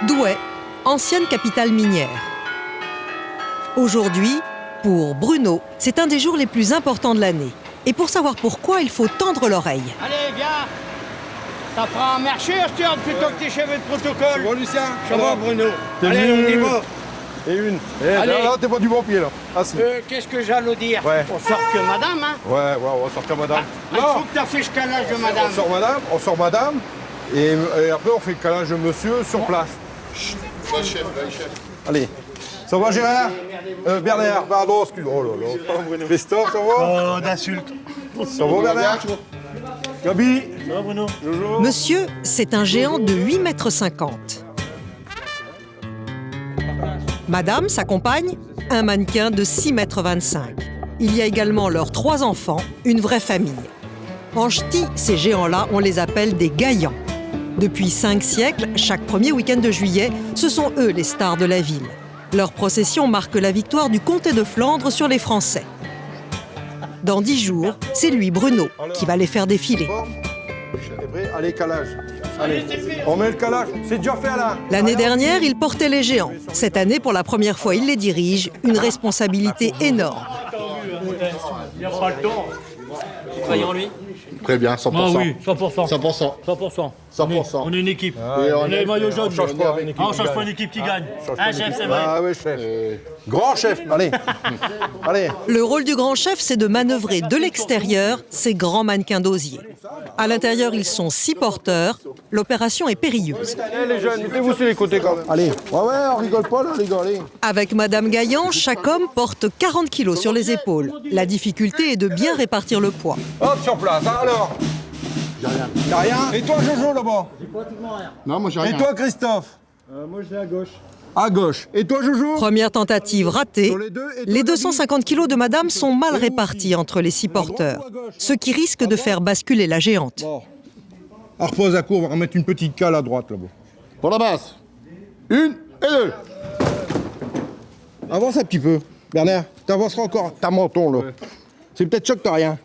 Douai, ancienne capitale minière. Aujourd'hui, pour Bruno, c'est un des jours les plus importants de l'année. Et pour savoir pourquoi, il faut tendre l'oreille. Allez, viens. Ça prend un marcheur, Stuart, plutôt que tes cheveux de protocole. Ça va, Lucien? Ça va, Bruno? Allez, on y va. Et une. Allez. Là, t'es pas du bon pied, là. Ah, si. Qu'est-ce que j'allais dire? Ouais. On sort que madame, hein? Ouais, on va sortir madame. Il faut que tu affiches quel âge de madame. On sort madame, et après on fait le câlage de monsieur sur place. Va, chef. Allez. Ça va, Gérard? Bernard, pardon, excuse. Oh là là. Christophe, ça va? Oh, d'insultes. Ça va, Bernard? Gabi? Ça va, Bruno? Jojo? Monsieur, c'est un géant de 8,50 m. Madame, sa compagne, un mannequin de 6,25 m. Il y a également leurs 3 enfants, une vraie famille. En ch'ti, ces géants-là, on les appelle des gaillants. Depuis 5 siècles, chaque premier week-end de juillet, ce sont eux les stars de la ville. Leur procession marque la victoire du comté de Flandre sur les Français. Dans 10 jours, c'est lui, Bruno, qui va les faire défiler. T'es prêt? Allez, câlage. Allez, on met le câlage. C'est déjà fait, là. L'année dernière, il portait les géants. Cette année, pour la première fois, il les dirige. Une responsabilité énorme. Il n'y a pas le temps. Vous croyez en lui? Très bien, 100%. Ah oui, 100%. 100%. 100%. 100%. On est une équipe. Et on est maillot jaune. on change pas une équipe Ah, on qui change gagne. pas une équipe qui gagne. Change pas Un une chef, équipe. c'est vrai. Ah oui, chef. Grand chef, allez. Allez. Le rôle du grand chef, c'est de manœuvrer de l'extérieur ces grands mannequins d'osier. À l'intérieur, ils sont 6 porteurs. L'opération est périlleuse. Allez, les jeunes, mettez-vous sur les côtés quand même. Allez. Ouais, on rigole pas là, les gars, allez. Avec Madame Gaillan, chaque homme porte 40 kilos sur les épaules. La difficulté est de bien répartir le poids. Hop, sur place, hein, alors. Y'a rien. Et toi, Jojo, là-bas? Non, moi j'ai Et rien. toi, Christophe? Moi, je vais à gauche. À gauche. Et toi, Jojo? Première tentative ratée. Sur les deux, et toi, Les David? 250 kilos de Madame sont mal répartis entre les 6 porteurs, ce qui risque de faire basculer la géante. Bon. On repose à court, on va remettre une petite cale à droite, là-bas. Pour la basse. 1 et 2. Avance un petit peu. Bernard, t'avanceras encore ta menton, là. C'est peut-être ça que t'as rien.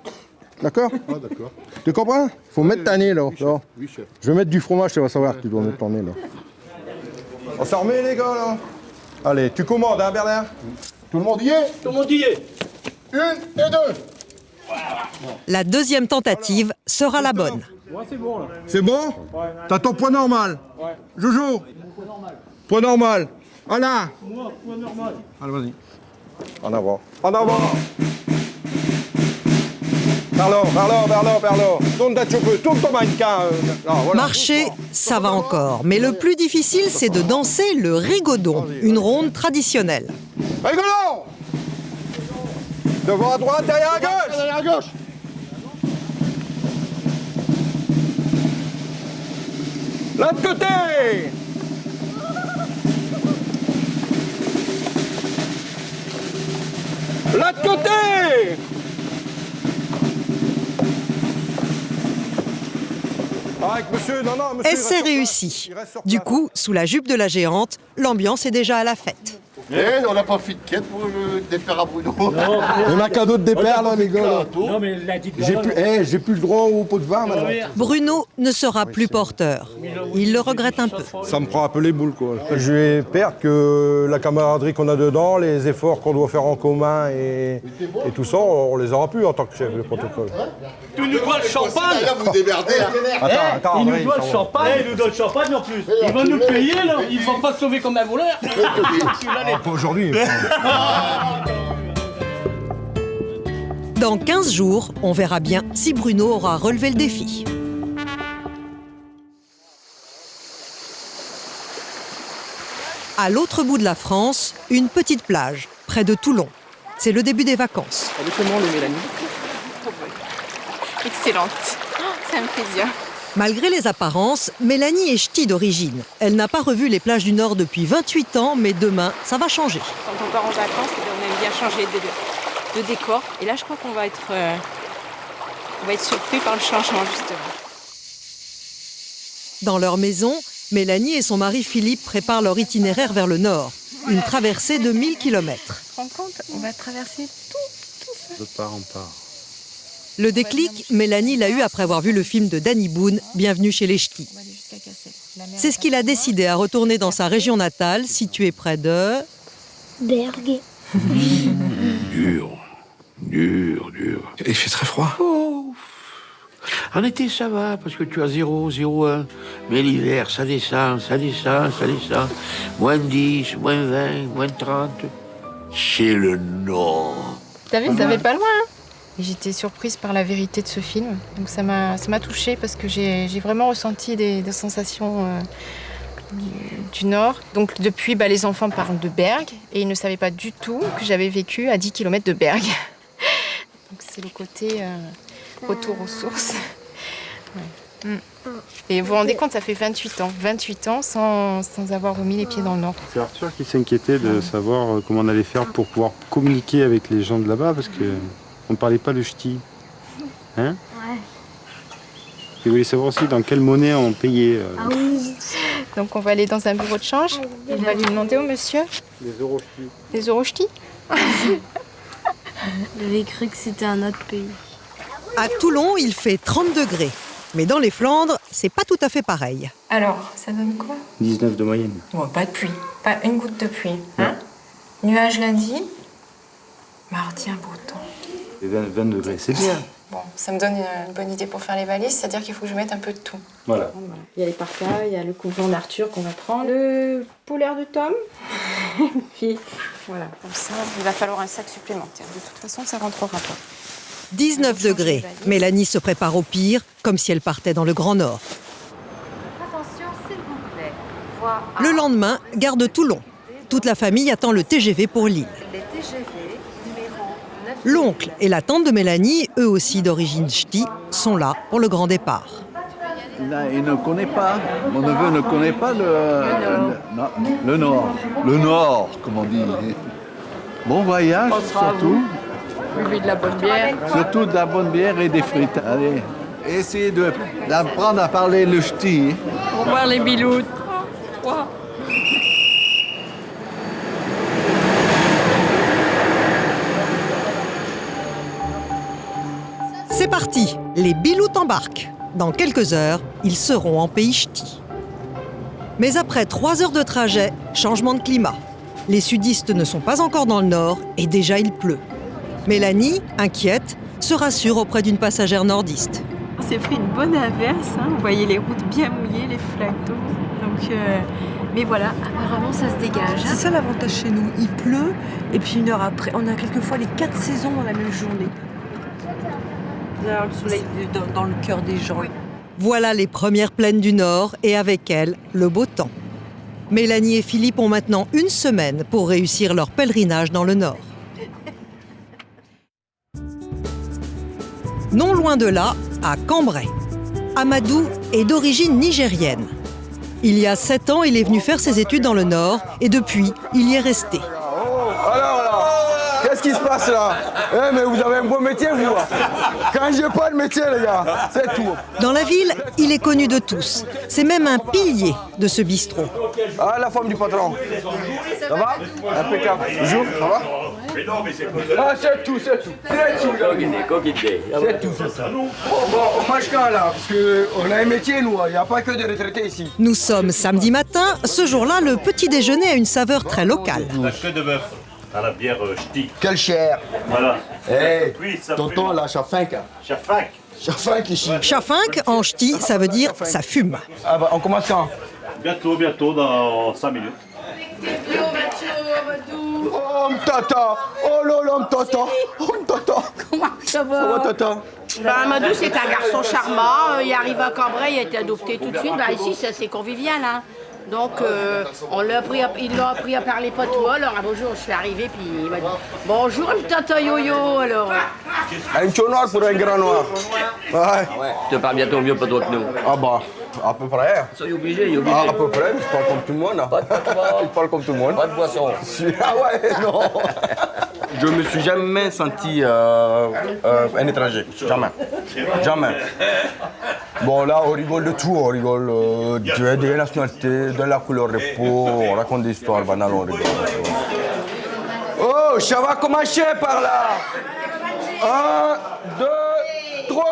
D'accord? Ah, d'accord. Tu comprends? Faut mettre ta nez, là. là. Oui, chef. Je vais mettre du fromage, tu vas savoir que tu dois mettre ton nez, là. On s'en remet, les gars, là. Allez, tu commandes, hein, Bernard? Tout le monde y est? Tout le monde y est. 1 et 2. La deuxième tentative sera la bonne. Ouais, c'est bon, là. C'est bon? T'as ton poids normal? Ouais. Jojo? Poids normal. Voilà. Moi, point normal. Allez, vas-y. En avant. En avant. Vers là. Tourne ta cheveux, tourne ton mannequin. Non, voilà. Marcher, ça va encore. Mais le plus difficile, c'est de danser le rigodon, une ronde traditionnelle. Rigolo! Devant à droite, derrière à gauche. Derrière à gauche. L'autre côté. L'autre côté. Avec monsieur, non, monsieur. il Essai reste sur réussi. place. Il reste sur Du place. coup, sous la jupe de la géante, l'ambiance est déjà à la fête. Et on n'a pas fait de quête pour le départ à Bruno. Et ma cadeau de départ, là, les gars. là. Non, mais la petite J'ai plus le droit au pot de vin, maintenant. Bruno ne sera plus porteur. Il le regrette un peu. Ça me prend un peu les boules, quoi. Je vais perdre que la camaraderie qu'on a dedans, les efforts qu'on doit faire en commun et tout ça, on les aura plus en tant que chef de protocole. Tu nous dois le champagne. Là, vous démerdez. Hein. Attends, Il nous oui, doit ça le va. champagne. Il nous doit le champagne en plus. Il va nous payer, là. Il va pas se sauver comme un voleur. Pas aujourd'hui. Dans 15 jours, on verra bien si Bruno aura relevé le défi. À l'autre bout de la France, une petite plage, près de Toulon. C'est le début des vacances. Elle est comment, le Mélanie? Excellente. Ça me fait plaisir. Malgré les apparences, Mélanie est ch'ti d'origine. Elle n'a pas revu les plages du Nord depuis 28 ans, mais demain, ça va changer. Quand on part en vacances, on aime bien changer de décor. Et là, je crois qu'on va être surpris par le changement, justement. Dans leur maison, Mélanie et son mari Philippe préparent leur itinéraire vers le Nord. Une traversée de 1000 km. Tu te rends compte? On va traverser tout ça. De part en part. Le déclic, Mélanie l'a eu après avoir vu le film de Danny Boone, Bienvenue chez les Ch'tis. On va aller jusqu'à Cassel. C'est ce qu'il a décidé à retourner dans sa région natale, située près de... Berg. Dur. Et il fait très froid. Oh. En été, ça va, parce que tu as 0, 0,1. Mais l'hiver, ça descend. Moins 10, moins 20, moins 30. C'est le nord. T'as vu, ça fait pas loin. Et j'étais surprise par la vérité de ce film. Donc ça m'a touchée parce que j'ai vraiment ressenti des sensations du Nord. Donc depuis, les enfants parlent de Berg et ils ne savaient pas du tout que j'avais vécu à 10 km de Berg. Donc c'est le côté retour aux sources. Ouais. Et vous vous rendez compte, ça fait 28 ans. 28 ans sans avoir remis les pieds dans le Nord. C'est Arthur qui s'inquiétait de savoir comment on allait faire pour pouvoir communiquer avec les gens de là-bas parce qu'on ne parlait pas le ch'ti. Hein? Ouais. Il voulait savoir aussi dans quelle monnaie on payait. Ah oui. Donc on va aller dans un bureau de change. On va lui demander au monsieur. Les euros ch'tis. Les euros ch'tis. J'avais cru que c'était un autre pays. À Toulon, il fait 30 degrés. Mais dans les Flandres, c'est pas tout à fait pareil. Alors, ça donne quoi? 19 de moyenne. Bon, pas de pluie. Pas une goutte de pluie. Hein? Nuage lundi. Mardi, un beau temps. Et 20 degrés, c'est bien. Bon, ça me donne une bonne idée pour faire les valises, c'est-à-dire qu'il faut que je mette un peu de tout. Voilà. Il y a les parkas, il y a le couvrant d'Arthur qu'on va prendre, le polaire de Tom. Puis voilà, comme ça, il va falloir un sac supplémentaire. De toute façon, ça rentrera pas. 19 degrés. Mélanie se prépare au pire, comme si elle partait dans le Grand Nord. Attention, s'il vous plaît. Voie A. Le lendemain, gare de Toulon. Toute la famille attend le TGV pour Lille. Les TGV numéro 9. L'oncle et la tante de Mélanie, eux aussi d'origine ch'ti, sont là pour le grand départ. Là, il ne connaît pas, mon neveu ne connaît pas le Nord. Le Nord, comme on dit. Bon voyage, surtout. Buvez de la bonne bière. Surtout de la bonne bière et des frites. Allez, essayez d'apprendre à parler le ch'ti. Pour voir les biloutes. C'est parti, les biloutes embarquent. Dans quelques heures, ils seront en pays ch'ti. Mais après 3 heures de trajet, changement de climat. Les sudistes ne sont pas encore dans le nord et déjà il pleut. Mélanie, inquiète, se rassure auprès d'une passagère nordiste. On s'est pris une bonne averse, hein. Vous voyez les routes bien mouillées, les flaques d'eau. Donc, mais voilà, apparemment ça se dégage. C'est ça l'avantage chez nous, il pleut et puis une heure après, on a quelquefois les 4 saisons dans la même journée. Le soleil dans le cœur des gens. Voilà les premières plaines du Nord et avec elles, le beau temps. Mélanie et Philippe ont maintenant 1 semaine pour réussir leur pèlerinage dans le Nord. Non loin de là, à Cambrai. Amadou est d'origine nigérienne. Il y a 7 ans, il est venu faire ses études dans le Nord et depuis, il y est resté. Alors, qu'est-ce qui se passe là? Mais vous avez un beau métier, vous. Quand j'ai pas de métier, les gars, c'est tout. Dans la ville, il est connu de tous. C'est même un pilier de ce bistrot. Ah, la femme du patron. Ça va? Impeccable. Bonjour, ça va? Ah, c'est tout. C'est tout, c'est ça. Bon, on mange quand là? Parce qu'on a un métier, nous. Il n'y a pas que des retraités ici. Nous sommes samedi matin. Ce jour-là, le petit déjeuner a une saveur très locale. La queue de bœuf à la bière ch'ti. Quelle chair! Voilà. Hé, Ça tonton, fume. là, chafink. Chafak. Chafink ici. Chafink, en ch'ti, ça veut dire ça fume. Ah bah, on commence quand? Bientôt, dans 5 minutes. Oh, m'tata! Oh là là, m'tata! Oh, m'tata! Comment ça va? Ça va, tata? Amadou, c'est un garçon charmant. Il arrive à Cambrai, il a été adopté tout de suite. Ici, c'est assez convivial. Hein. Donc, il l'a appris à parler patois. Alors, un beau jour, je suis arrivée, puis il m'a dit bonjour, le tata yo-yo. Alors. Un chaud noir pour un grand noir. Ouais. Tu parles bientôt mieux patois que nous. Ah bah, à peu près. Ça, il est obligé. Ah, à peu près, je parle comme tout le monde. Pas de je parle comme tout le monde. Pas de boisson. Ah ouais, non. Je me suis jamais senti un étranger. Jamais. Bon, là, on rigole de tout. On rigole des nationalités, de la couleur de peau. On raconte des histoires banales, on rigole. Oh, ça va commencer par là. 1, 2, 3.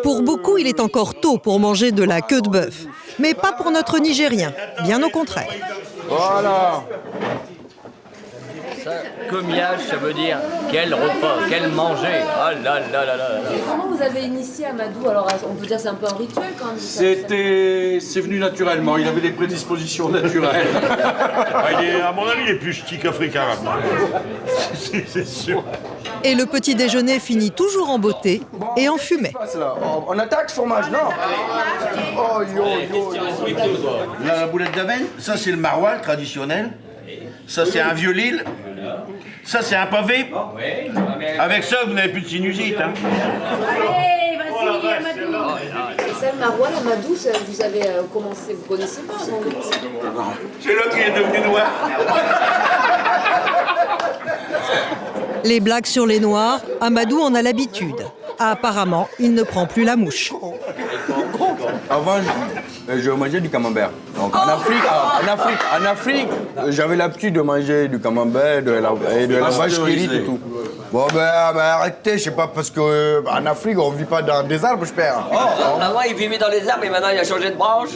Pour Pour beaucoup, il est encore tôt pour manger de la queue de bœuf. Mais pas pour notre Nigérien, bien au contraire. Voilà. Comiage, ça veut dire quel repas, quel manger. Ah là là là là. Comment vous avez initié Amadou? Alors, on peut dire que c'est un peu un rituel quand même. C'est venu naturellement, il avait des prédispositions naturelles. À mon avis, il est plus ch'ti qu'africain. C'est sûr. Et le petit déjeuner finit toujours en beauté et en fumée. On attaque fromage, non? Oh, La boulette d'avenne, ça c'est le maroilles traditionnel. Ça c'est un vieux Lille. Ça c'est un pavé. Avec ça, vous n'avez plus de sinusite. Hein. Allez, vas-y, Amadou. Et ça, le maroilles, Amadou, vous avez commencé, vous connaissez pas avant? C'est là qu'il est devenu noir. Les blagues sur les Noirs, Amadou en a l'habitude. Apparemment, il ne prend plus la mouche. Avant, je mangeais du camembert. Donc en Afrique, j'avais l'habitude de manger du camembert, de la vache qui rit et tout. Bon arrêtez, je sais pas, parce qu'en Afrique, on vit pas dans des arbres, je perds. Avant, il vivait dans les arbres et maintenant, il a changé de branche.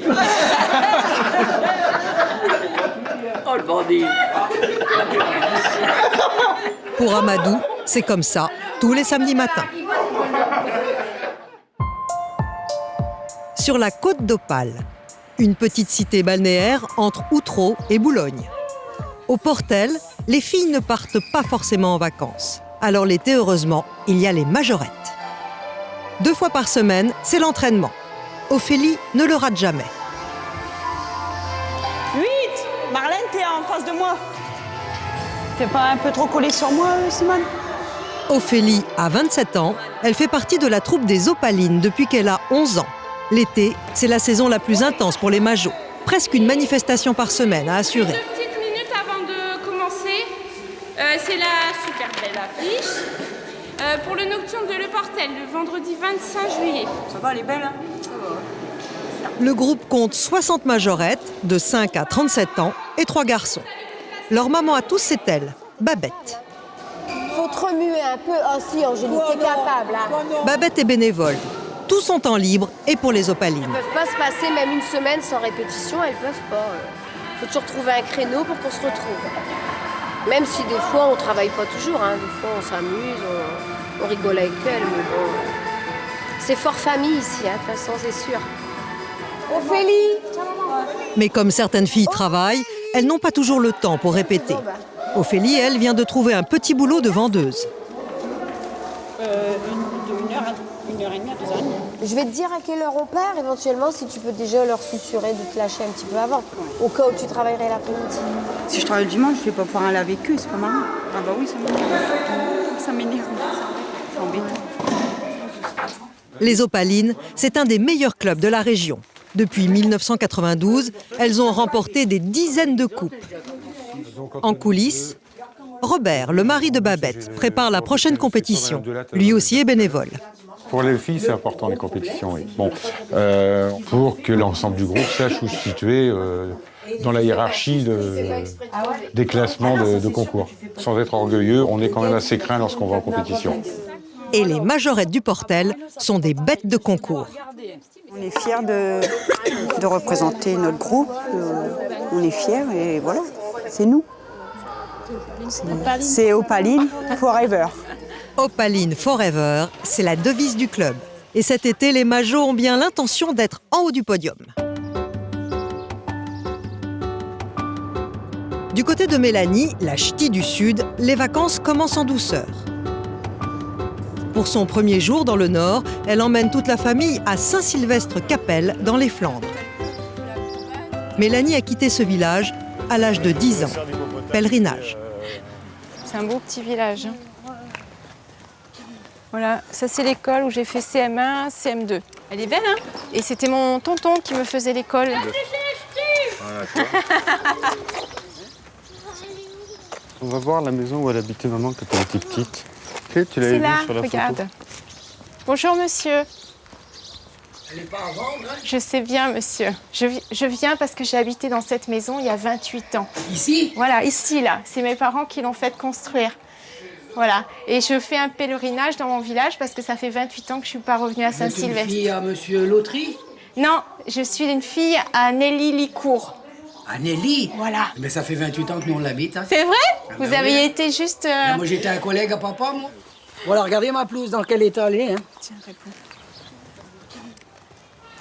Oh, le bandit. Pour Amadou, c'est comme ça, tous les samedis matins. Sur la côte d'Opale, une petite cité balnéaire entre Outreau et Boulogne. Au Portel, les filles ne partent pas forcément en vacances. Alors l'été, heureusement, il y a les majorettes. 2 fois par semaine, c'est l'entraînement. Ophélie ne le rate jamais. 8! Marlène, t'es en face de moi. T'es pas un peu trop collée sur moi, Simone? Ophélie a 27 ans. Elle fait partie de la troupe des Opalines depuis qu'elle a 11 ans. L'été, c'est la saison la plus intense pour les majos. Presque une manifestation par semaine à assurer. 2 petites minutes avant de commencer. C'est la super belle affiche. Pour le Nocturne de Le Portel, le vendredi 25 juillet. Ça va, elle est belle, hein? Le groupe compte 60 majorettes, de 5 à 37 ans, et 3 garçons. Leur maman à tous, c'est elle, Babette. Faut te remuer un peu aussi, Angélique, t'es capable. Hein. Babette est bénévole. Tout son temps libre est pour les Opalines. Elles peuvent pas se passer même une semaine sans répétition, elles peuvent pas. Faut toujours trouver un créneau pour qu'on se retrouve. Même si des fois on travaille pas toujours, hein. Des fois on s'amuse, on rigole avec elles, mais bon. C'est fort famille ici, hein, de toute façon, c'est sûr. Ophélie! Mais comme certaines filles travaillent, elles n'ont pas toujours le temps pour répéter. Ophélie, elle, vient de trouver un petit boulot de vendeuse. Une heure et demie à 2 heures et demie. Je vais te dire à quelle heure on part, éventuellement, si tu peux déjà leur susurrer de te lâcher un petit peu avant, au cas où tu travaillerais l'après-midi. Si je travaille le dimanche, je vais pas pouvoir aller avec eux, c'est pas marrant. Ah bah oui, ça m'énerve. Ça m'énerve. C'est embêtant. Les Opalines, c'est un des meilleurs clubs de la région. Depuis 1992, elles ont remporté des dizaines de coupes. En coulisses, Robert, le mari de Babette, prépare la prochaine compétition. Lui aussi est bénévole. Pour les filles, c'est important les compétitions, oui. Bon, pour que l'ensemble du groupe sache où se situer dans la hiérarchie des classements de concours. Sans être orgueilleux, on est quand même assez craint lorsqu'on va en compétition. Et les majorettes du Portel sont des bêtes de concours. On est fiers de représenter notre groupe. On est fiers et voilà, c'est nous. C'est Opaline Forever. Opaline Forever, c'est la devise du club. Et cet été, les majos ont bien l'intention d'être en haut du podium. Du côté de Mélanie, la ch'ti du Sud, les vacances commencent en douceur. Pour son premier jour dans le Nord, elle emmène toute la famille à Saint-Sylvestre-Capelle, dans les Flandres. Mélanie a quitté ce village à l'âge de 10 ans. Pèlerinage. C'est un beau petit village. Voilà, ça c'est l'école où j'ai fait CM1, CM2. Elle est belle, hein? Et c'était mon tonton qui me faisait l'école. On va voir la maison où elle habitait maman quand elle était petite. Tu l'avais C'est vue là, sur la regarde. photo. Bonjour monsieur. Elle n'est pas à vendre, hein? Je sais bien monsieur. Je viens parce que j'ai habité dans cette maison il y a 28 ans. Ici? Voilà, ici là. C'est mes parents qui l'ont fait construire. Voilà. Et je fais un pèlerinage dans mon village parce que ça fait 28 ans que je ne suis pas revenue à Saint-Sylvestre. Vous êtes une fille à Monsieur Lautry? Non, je suis une fille à Nelly Licourt. À Nelly? Voilà. Mais ça fait 28 ans que nous on l'habite. Hein. C'est vrai? Ah Vous ben avez oui. été juste... Moi j'étais un collègue à papa, moi. Voilà, regardez ma pelouse dans quel état elle est. Hein. Tiens, réponds.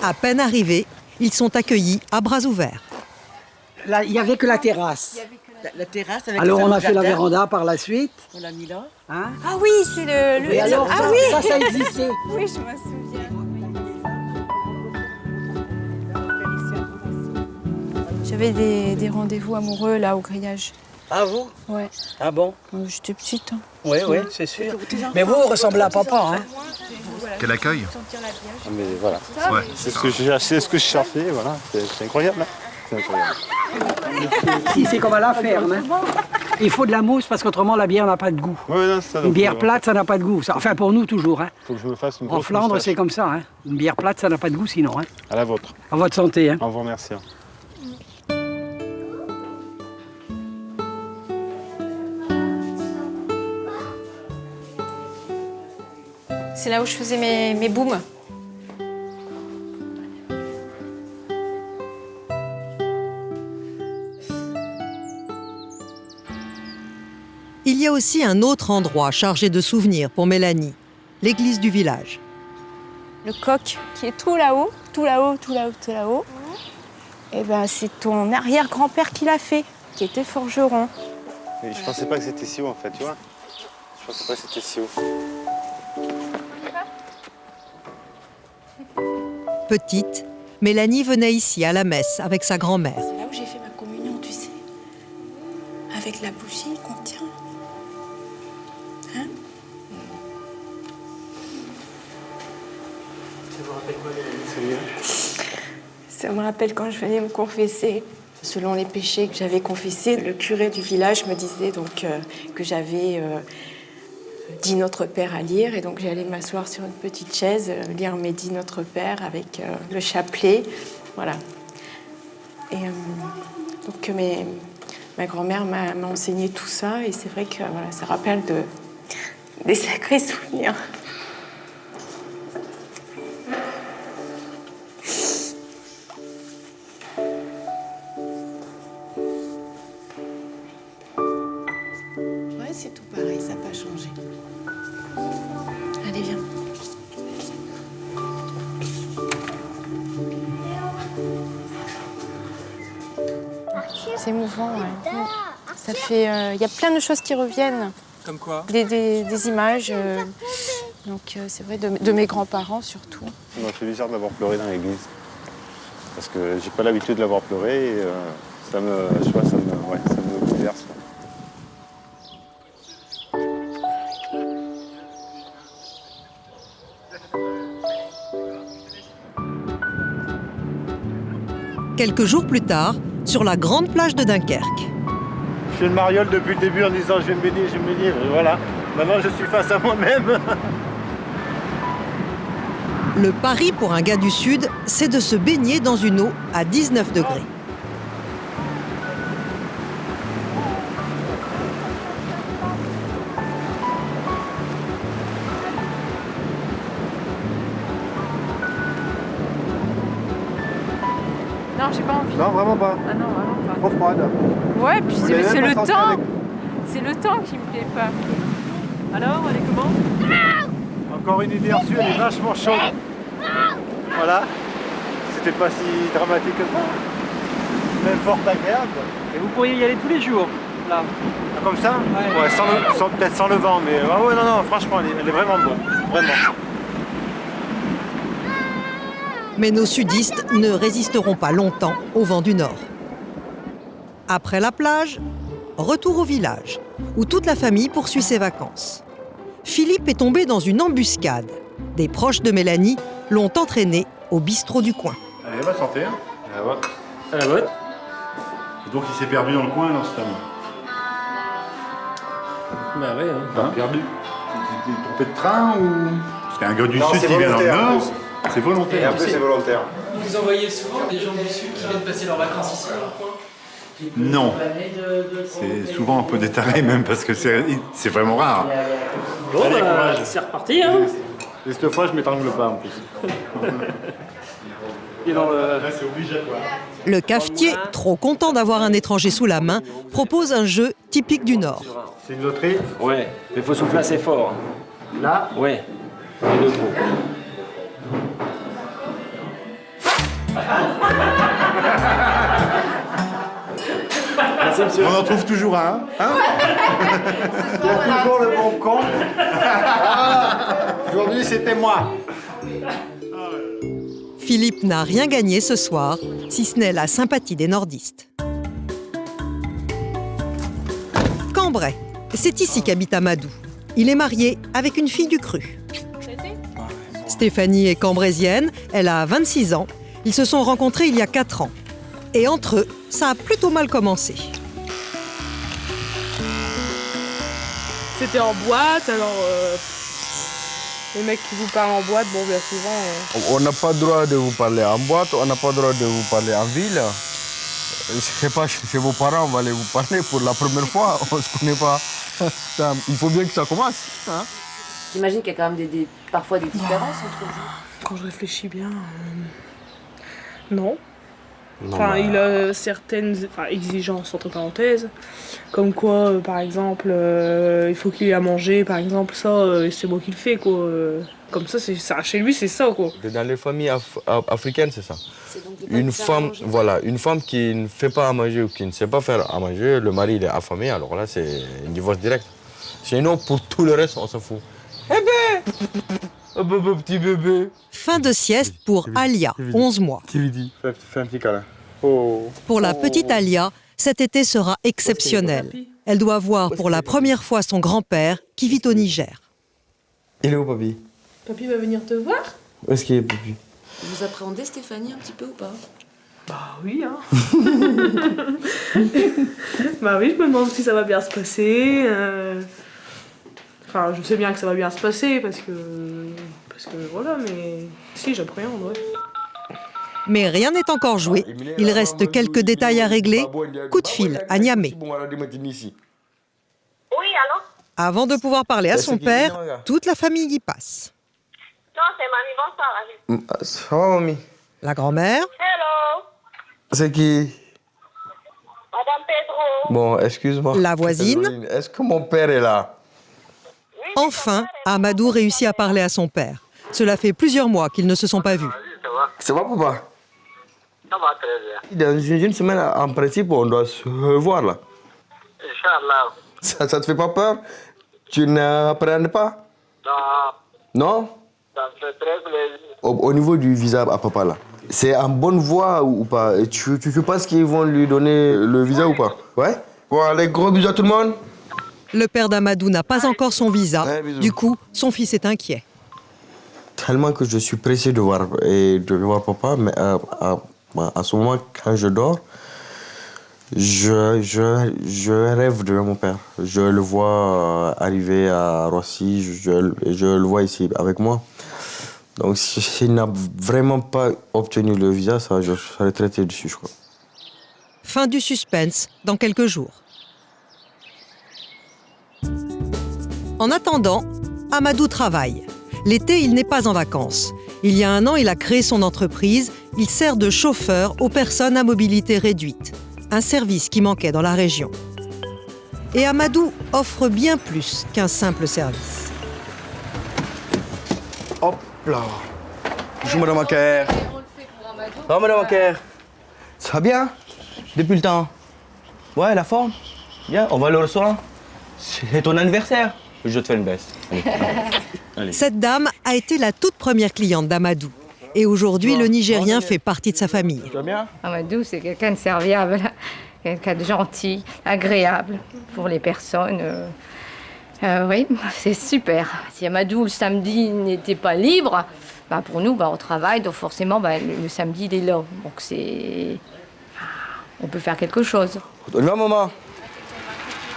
À peine arrivés, ils sont accueillis à bras ouverts. Là, il n'y avait que la terrasse. La terrasse avec Alors le on a fameux fait la jardin. véranda par la suite. On l'a mis là. Hein? Ah oui, c'est le... Et alors, ah ça, oui. ça existait. Oui, je me souviens. J'avais des rendez-vous amoureux là au grillage. Ah vous? Ouais. Ah bon? J'étais petite. Hein. Oui, oui, c'est sûr. Mais vous ressemblez à papa, hein? Quel accueil? Mais voilà. Ouais. C'est ce que je cherchais, voilà. C'est incroyable. Hein, c'est incroyable. Si, c'est comme à la ferme. Hein. Il faut de la mousse parce qu'autrement la bière n'a pas de goût. Ouais, non, ça, Une bière plate, ça n'a pas de goût. Enfin, pour nous toujours. Hein. Faut que je me fasse une En grosse Flandre, moustache. c'est comme ça. Hein. Une bière plate, ça n'a pas de goût sinon. Hein. À la vôtre. À votre santé. Hein. On vous remercie. C'est là où je faisais mes booms. Il y a aussi un autre endroit chargé de souvenirs pour Mélanie, l'église du village. Le coq qui est tout là-haut, tout là-haut, tout là-haut, tout là-haut. Et ben c'est ton arrière-grand-père qui l'a fait, qui était forgeron. Et je pensais pas que c'était si haut en fait, tu vois. Je pensais pas que c'était si haut. Petite, Mélanie venait ici à la messe avec sa grand-mère. C'est là où j'ai fait ma communion, tu sais. Avec la bougie qu'on tient. Hein? Ça vous rappelle quoi, Mélanie? Ça me rappelle quand je venais me confesser. Selon les péchés que j'avais confessés, le curé du village me disait donc que j'avais dit Notre Père à lire. Et donc j'allais m'asseoir sur une petite chaise, lire mes dit Notre Père avec le chapelet. Voilà. Et donc ma grand-mère m'a enseigné tout ça. Et c'est vrai que voilà, ça rappelle des sacrés souvenirs. Ouais, c'est tout pareil, ça n'a pas changé. Allez, viens. C'est émouvant, ouais. Ça fait... y a plein de choses qui reviennent. Comme quoi? Des images. Donc c'est vrai, de mes grands-parents surtout. Ça m'a fait bizarre d'avoir pleuré dans l'église. Parce que j'ai pas l'habitude de l'avoir pleuré et ça me bouleverse. Quelques jours plus tard, sur la grande plage de Dunkerque. Je fais une mariole depuis le début en disant je vais me baigner, je vais me baigner. Et voilà, maintenant je suis face à moi-même. Le pari pour un gars du Sud, c'est de se baigner dans une eau à 19 degrés. Non, j'ai pas envie. Non, vraiment pas. Ah non, vraiment pas. Trop froide. Ouais, puis Vous c'est voulez même le pas sortir temps. avec- C'est le temps qui me plaît pas. Alors, elle est comment? Encore une idée reçue, elle est vachement chaude. Voilà. C'était pas si dramatique que ça. Même fort agréable. Et vous pourriez y aller tous les jours, là. Ah, comme ça? Ouais, peut-être sans le vent, mais ah ouais, non, franchement, elle est vraiment bonne. Vraiment. Mais nos sudistes ne résisteront pas longtemps au vent du nord. Après la plage, retour au village, où toute la famille poursuit ses vacances. Philippe est tombé dans une embuscade. Des proches de Mélanie l'ont entraîné au bistrot du coin. Allez, va santé. Hein. À la vôtre. À la vôtre. Donc il s'est perdu dans le coin, dans ce homme. Bah ouais, hein. Hein? Perdu. Tu t'es trompé de train ou... C'était un gars du Non, Sud c'est qui vient dans le volontaire, en Nord. plus. C'est volontaire. Et en plus, c'est volontaire. Vous envoyez souvent des gens du Sud qui viennent passer leurs vacances ici, dans le coin? Non. C'est souvent un peu détaré même parce que c'est vraiment rare. Bon, c'est reparti, hein. Et cette fois, je m'étrangle pas en plus. Et dans le... C'est obligatoire. Le cafetier, trop content d'avoir un étranger sous la main, propose un jeu typique du Nord. C'est une loterie? Ouais, mais il faut souffler assez fort. Là? Ouais. Et de trop. Merci, monsieur. On en trouve toujours un, hein? Il y a toujours le bon con. Aujourd'hui, c'était moi. Philippe n'a rien gagné ce soir, si ce n'est la sympathie des nordistes. Cambrai, c'est ici qu'habite Amadou. Il est marié avec une fille du Cru. Stéphanie est cambrésienne, elle a 26 ans. Ils se sont rencontrés il y a 4 ans. Et entre eux, ça a plutôt mal commencé. C'était en boîte, alors les mecs qui vous parlent en boîte, bon bien souvent... On n'a pas le droit de vous parler en boîte, on n'a pas le droit de vous parler en ville. Je ne sais pas, chez vos parents, on va aller vous parler pour la première fois, on ne se connaît pas. Il faut bien que ça commence. Hein. J'imagine qu'il y a quand même parfois des différences entre vous. Quand je réfléchis bien, non. Non, enfin, il a certaines exigences, entre parenthèses, comme quoi, par exemple, il faut qu'il ait à manger, par exemple, ça, c'est moi qui le fais, quoi. Comme ça, chez lui, c'est ça, quoi. Dans les familles africaines, c'est ça. Une femme, voilà, une femme qui ne fait pas à manger ou qui ne sait pas faire à manger, le mari il est affamé, alors là, c'est un divorce direct. Sinon, pour tout le reste, on s'en fout. Eh ben, oh, petit bébé. Fin de sieste pour Alia, 11 mois. Fais un petit câlin. Oh. Pour la petite Alia, cet été sera exceptionnel. Elle doit voir pour la première fois son grand-père qui vit au Niger. Il est où, papy? Papy va venir te voir? Où est-ce qu'il est, papy? Vous appréhendez Stéphanie un petit peu ou pas? Bah oui, hein. Bah oui, je me demande si ça va bien se passer. Enfin, je sais bien que ça va bien se passer parce que voilà, mais si, j'appréhende, ouais. Mais rien n'est encore joué. Il reste quelques détails à régler. Coup de fil à Niamey. Oui, allô? Avant de pouvoir parler à son père, toute la famille y passe. Non, c'est mamie, bonsoir. Ça va, mamie? La grand-mère. Hello, C'est qui? Madame Pedro. Bon, excuse-moi. La voisine. Est-ce que mon père est là? Enfin, Amadou réussit à parler à son père. Cela fait plusieurs mois qu'ils ne se sont pas vus. Ça va, papa? Ça va très bien. Dans une semaine, en principe, on doit se revoir, là. Inch'Allah. Ça te fait pas peur? Tu n'appréhendes pas? Non. Non? Ça me fait très plaisir. Au niveau du visa à papa, là, c'est en bonne voie ou pas? Tu penses qu'ils vont lui donner le visa ou pas? Ouais? Bon, allez, gros bisous à tout le monde. Le père d'Amadou n'a pas encore son visa. Du coup, son fils est inquiet. Tellement que je suis pressé de voir papa, mais à ce moment, quand je dors, je rêve de mon père. Je le vois arriver à Roissy, je le vois ici avec moi. Donc s'il n'a vraiment pas obtenu le visa, ça, je serais traité dessus, je crois. Fin du suspense dans quelques jours. En attendant, Amadou travaille. L'été, il n'est pas en vacances. Il y a 1 an, il a créé son entreprise. Il sert de chauffeur aux personnes à mobilité réduite. Un service qui manquait dans la région. Et Amadou offre bien plus qu'un simple service. Hop là. Bonjour Madame Acker. Oh Madame Acker. Ça va bien? Depuis le temps? Ouais, la forme? Bien, on va aller au restaurant? C'est ton anniversaire? Je te fais une baisse. Allez. Allez. Cette dame a été la toute première cliente d'Amadou. Et aujourd'hui, le Nigérien fait partie de sa famille. Tu vas bien? Amadou, c'est quelqu'un de serviable, quelqu'un de gentil, agréable pour les personnes. Oui, c'est super. Si Amadou, le samedi, n'était pas libre, bah pour nous, bah on travaille, donc forcément, bah, le samedi, il est là. Donc c'est... On peut faire quelque chose. Donne-moi, maman.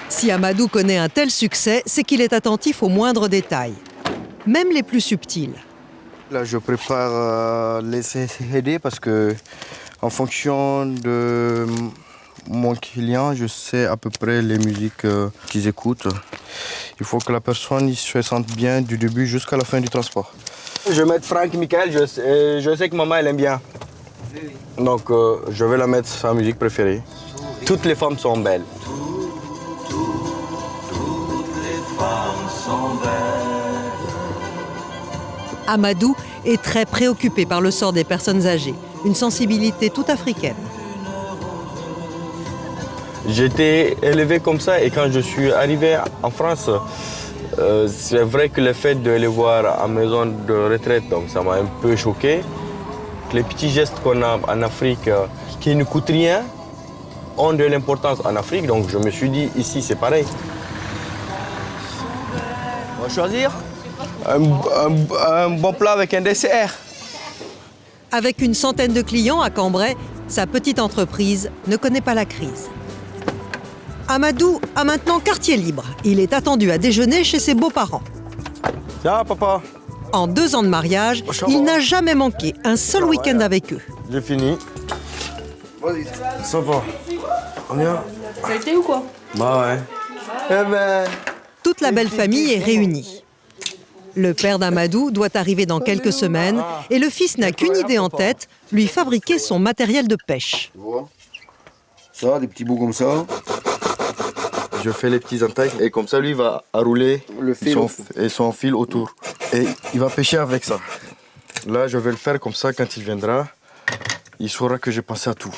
Si Amadou connaît un tel succès, c'est qu'il est attentif aux moindres détails, même les plus subtils. Là, je prépare les CD parce que, en fonction de mon client, je sais à peu près les musiques qu'ils écoutent. Il faut que la personne se sente bien du début jusqu'à la fin du transport. Je vais mettre Franck Michael, je sais que maman elle aime bien. Donc je vais la mettre sa musique préférée. Toutes les femmes sont belles. Amadou est très préoccupé par le sort des personnes âgées, une sensibilité toute africaine. J'étais élevé comme ça et quand je suis arrivé en France, c'est vrai que le fait de les voir en maison de retraite, donc ça m'a un peu choqué. Les petits gestes qu'on a en Afrique qui ne coûtent rien ont de l'importance en Afrique, donc je me suis dit ici c'est pareil. On va choisir un bon plat avec un dessert. Avec une centaine de clients à Cambrai, sa petite entreprise ne connaît pas la crise. Amadou a maintenant quartier libre. Il est attendu à déjeuner chez ses beaux-parents. Tiens, papa. En 2 ans de mariage, il n'a jamais manqué un seul week-end avec eux. J'ai fini. Ça va. On y va. Ça a été ou quoi? Bah ouais. Eh ben... Toute la belle famille est réunie. Le père d'Amadou doit arriver dans quelques semaines et le fils n'a qu'une idée en tête, lui fabriquer son matériel de pêche. Tu vois ça, des petits bouts comme ça. Je fais les petits entailles et comme ça, lui va rouler son fil autour. Et il va pêcher avec ça. Là, je vais le faire comme ça quand il viendra. Il saura que j'ai pensé à tout.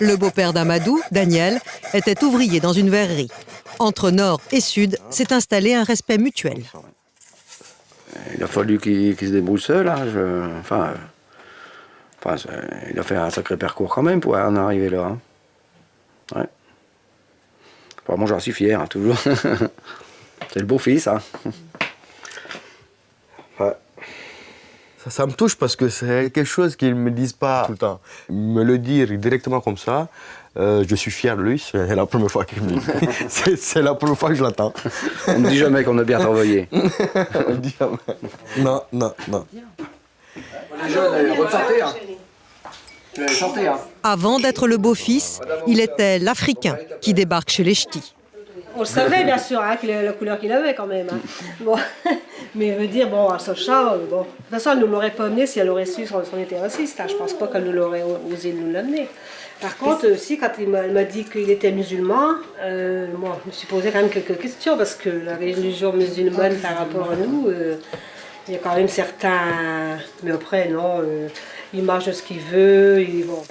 Le beau-père d'Amadou, Daniel, était ouvrier dans une verrerie. Entre nord et sud s'est installé un respect mutuel. Il a fallu qu'il se débrouille seul. Hein. Il a fait un sacré parcours quand même pour en arriver là. Hein. Ouais. Moi, j'en suis fier, hein, toujours. C'est le beau-fils. Hein. Ouais. Ça me touche parce que c'est quelque chose qu'ils ne me disent pas tout le temps. Me le dire directement comme ça, je suis fier de lui, c'est la première fois qu'il me dit. C'est la première fois que je l'attends. On ne dit jamais qu'on a bien travaillé. On ne dit jamais. Non. Les jeunes, ressortez, hein. Chantez, hein. Avant d'être le beau-fils, il était l'Africain qui débarque chez les ch'tis. On le savait bien sûr, hein, la couleur qu'il avait quand même. Hein. Bon. Mais veut dire, bon, à Socha, bon. De toute façon, elle ne nous l'aurait pas amené si elle aurait su son était raciste. Hein. Je ne pense pas qu'elle nous l'aurait osé nous l'amener. Par contre, aussi, quand elle m'a dit qu'il était musulman, moi, je me suis posé quand même quelques questions parce que la religion musulmane par rapport à nous, il y a quand même certains. Mais après, non, il mange ce qu'il veut. Bon.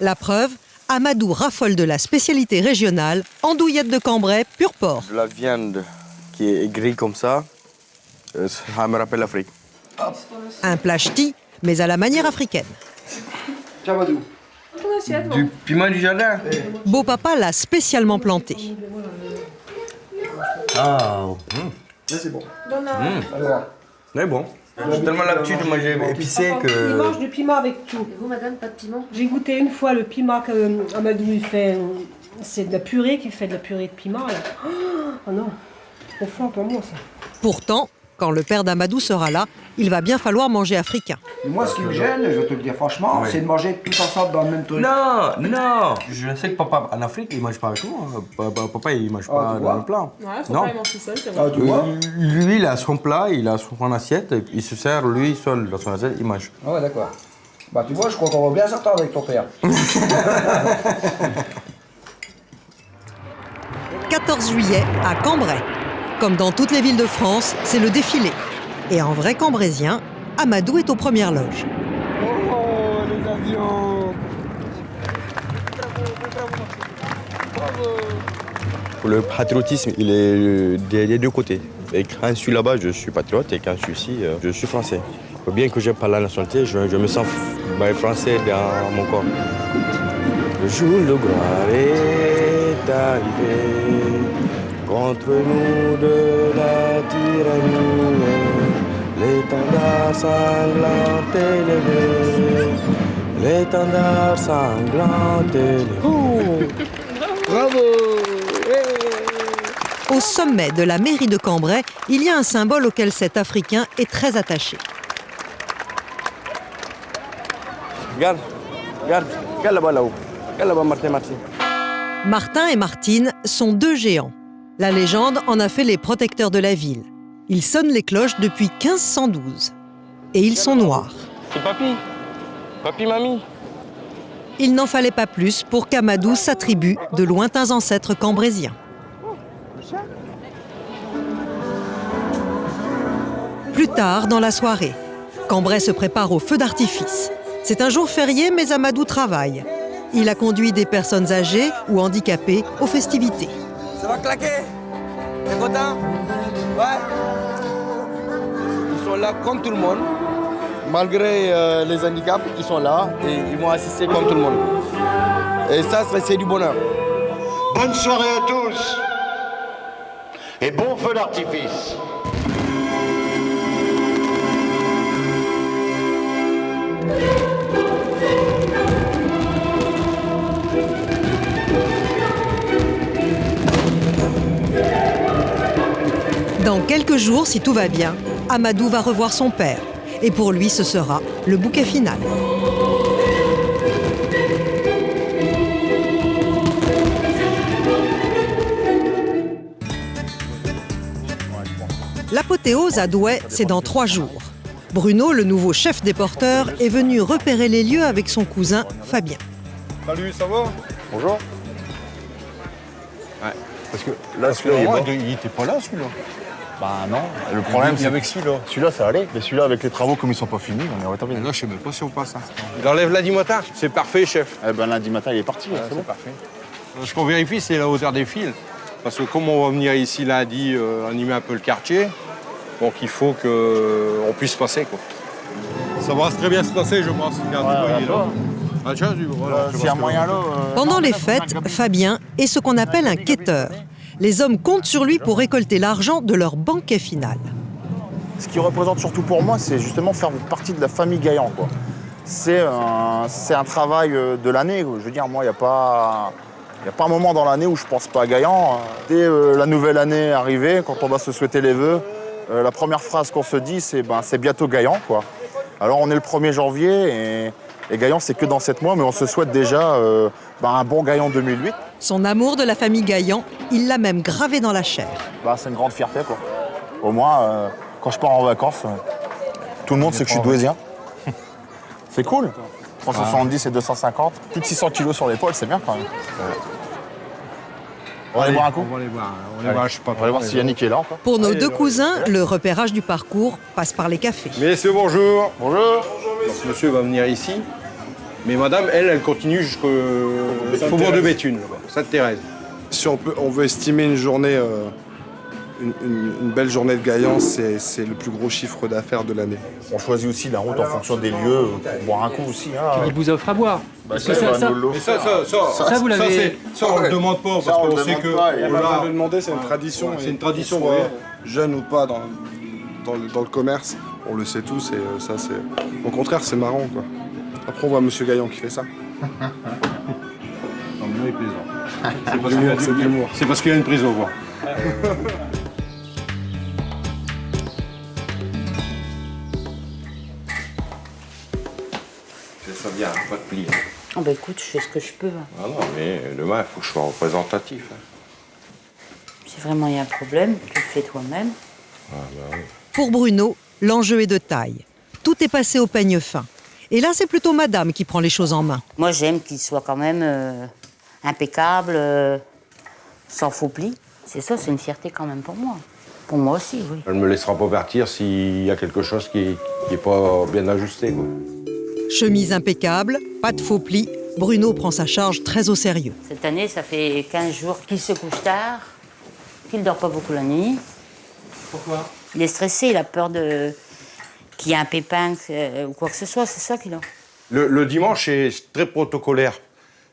La preuve, Amadou raffole de la spécialité régionale, andouillette de Cambrai, pur porc. La viande qui est grillée comme ça me rappelle l'Afrique. Un plat ch'ti, mais à la manière africaine. Tiens, Amadou. Du piment du jardin. Beau papa l'a spécialement planté. Ah, là c'est bon. Alors, c'est bon. J'ai tellement l'habitude de manger épicé que... Il mange du piment avec tout. Et vous, madame, pas de piment? J'ai goûté une fois le piment qu'Amadou il fait. C'est de la purée qu'il fait, de la purée de piment. Là. Oh non, trop fort pour moi ça. Pourtant, quand le père d'Amadou sera là, il va bien falloir manger africain. Moi, ce qui me gêne, je vais te le dire franchement, c'est de manger tout ensemble dans le même truc. Non. Je sais que papa, en Afrique, il mange pas avec nous. Papa, il mange pas dans le plat. Ouais, papa, il mange tout seul, c'est vrai. Tu vois lui, il a son plat, il a son assiette, il se sert lui seul dans son assiette, il mange. Ah ouais, d'accord. Bah tu vois, je crois qu'on va bien s'entendre avec ton père. 14 juillet à Cambrai. Comme dans toutes les villes de France, c'est le défilé. Et en vrai cambraisien, Amadou est aux premières loges. Oh, les avions! Le patriotisme, il est des deux côtés. Et quand je suis là-bas, je suis patriote, et quand je suis ici, je suis français. Bien que je parle la nationalité, je me sens français dans mon corps. Le jour de gloire est arrivé, contre nous de la tyrannie, l'étendard sanglant élevé, l'étendard sanglant élevé. Bravo! Au sommet de la mairie de Cambrai, il y a un symbole auquel cet Africain est très attaché. Regarde là-bas là-haut. Regarde là-bas, Martin. Martin et Martine sont 2 géants. La légende en a fait les protecteurs de la ville. Ils sonnent les cloches depuis 1512. Et ils sont noirs. C'est papy. Papy, mamie. Il n'en fallait pas plus pour qu'Amadou s'attribue de lointains ancêtres cambrésiens. Plus tard dans la soirée, Cambrai se prépare au feu d'artifice. C'est un jour férié, mais Amadou travaille. Il a conduit des personnes âgées ou handicapées aux festivités. Ça va claquer? T'es content? Ouais. Ils sont là comme tout le monde. Malgré les handicaps, ils sont là et ils vont assister comme tout le monde. Et ça, c'est du bonheur. Bonne soirée à tous et bon feu d'artifice. Dans quelques jours, si tout va bien, Amadou va revoir son père. Et pour lui, ce sera le bouquet final. L'apothéose à Douai, c'est dans 3 jours. Bruno, le nouveau chef des porteurs, est venu repérer les lieux avec son cousin Fabien. Salut, ça va? Bonjour. Ouais. Parce que là, celui-là, il était pas là, celui-là. Bah non. Le problème, c'est avec celui-là. Celui-là, ça allait. Mais celui-là, avec les travaux, comme ils sont pas finis, on est retardé. Là, je sais même pas si on passe. Il enlève lundi matin. C'est parfait, chef. Eh ben, lundi matin, il est parti. C'est bon. Parfait. Ce qu'on vérifie, c'est la hauteur des fils. Parce que comme on va venir ici lundi animer un peu le quartier, donc il faut qu'on puisse passer, quoi. Ça va très bien se passer, je pense. S'il y a moyen là. Pendant les fêtes, Fabien est ce qu'on appelle un quêteur. Les hommes comptent sur lui pour récolter l'argent de leur banquet final. Ce qui représente surtout pour moi, c'est justement faire partie de la famille Gaillan, quoi. C'est un travail de l'année. Je veux dire, moi, il n'y a pas un moment dans l'année où je ne pense pas à Gaillan. Dès la nouvelle année arrivée, quand on va se souhaiter les vœux, la première phrase qu'on se dit, c'est bientôt Gaillan, quoi. Alors, on est le 1er janvier et Gaillan, c'est que dans 7 mois, mais on se souhaite déjà un bon Gaillan 2008. Son amour de la famille Gaillan, il l'a même gravé dans la chair. C'est une grande fierté, quoi. Au moins, quand je pars en vacances, tout le monde sait que je suis douaisien. C'est cool. 370 et 250. Plus de 600 kilos sur l'épaule, c'est bien quand même. On va aller boire un coup? On va aller voir. On va aller voir si Yannick est là encore. Pour nos 2 cousins, le repérage du parcours passe par les cafés. Messieurs, bonjour. Bonjour. Donc, monsieur va venir ici. Mais madame, elle continue jusqu'au faubourg de Béthune, Sainte-Thérèse. Si on veut estimer une journée, une belle journée de Gaillan, c'est le plus gros chiffre d'affaires de l'année. On choisit aussi la route en fonction des lieux, pour boire un coup aussi. Hein. Il vous offre à boire. Ça, vous l'avez. Ça, on le demande pas, parce qu'on sait que. On l'a demandé, c'est une tradition. C'est une tradition, jeune ou pas, dans le commerce, on le sait tous, et ça, c'est. Au contraire, c'est marrant, quoi. Après, on voit Monsieur Gaillan qui fait ça. Non, mais il est plaisant. C'est parce qu'il a une prise au voix. C'est ça bien, pas de pli. Oh bah écoute, je fais ce que je peux. Ah non, mais demain, il faut que je sois représentatif. Si vraiment il y a un problème, tu le fais toi-même. Ah bah oui. Pour Bruno, l'enjeu est de taille. Tout est passé au peigne fin. Et là, c'est plutôt madame qui prend les choses en main. Moi, j'aime qu'il soit quand même impeccable, sans faux plis. C'est ça, c'est une fierté quand même pour moi. Pour moi aussi, oui. Elle ne me laissera pas partir s'il y a quelque chose qui n'est pas bien ajusté, quoi. Chemise impeccable, pas de faux plis. Bruno prend sa charge très au sérieux. Cette année, ça fait 15 jours qu'il se couche tard, qu'il ne dort pas beaucoup la nuit. Pourquoi? Il est stressé, il a peur qu'il y ait un pépin ou quoi que ce soit, c'est ça qu'il a. Le dimanche est très protocolaire,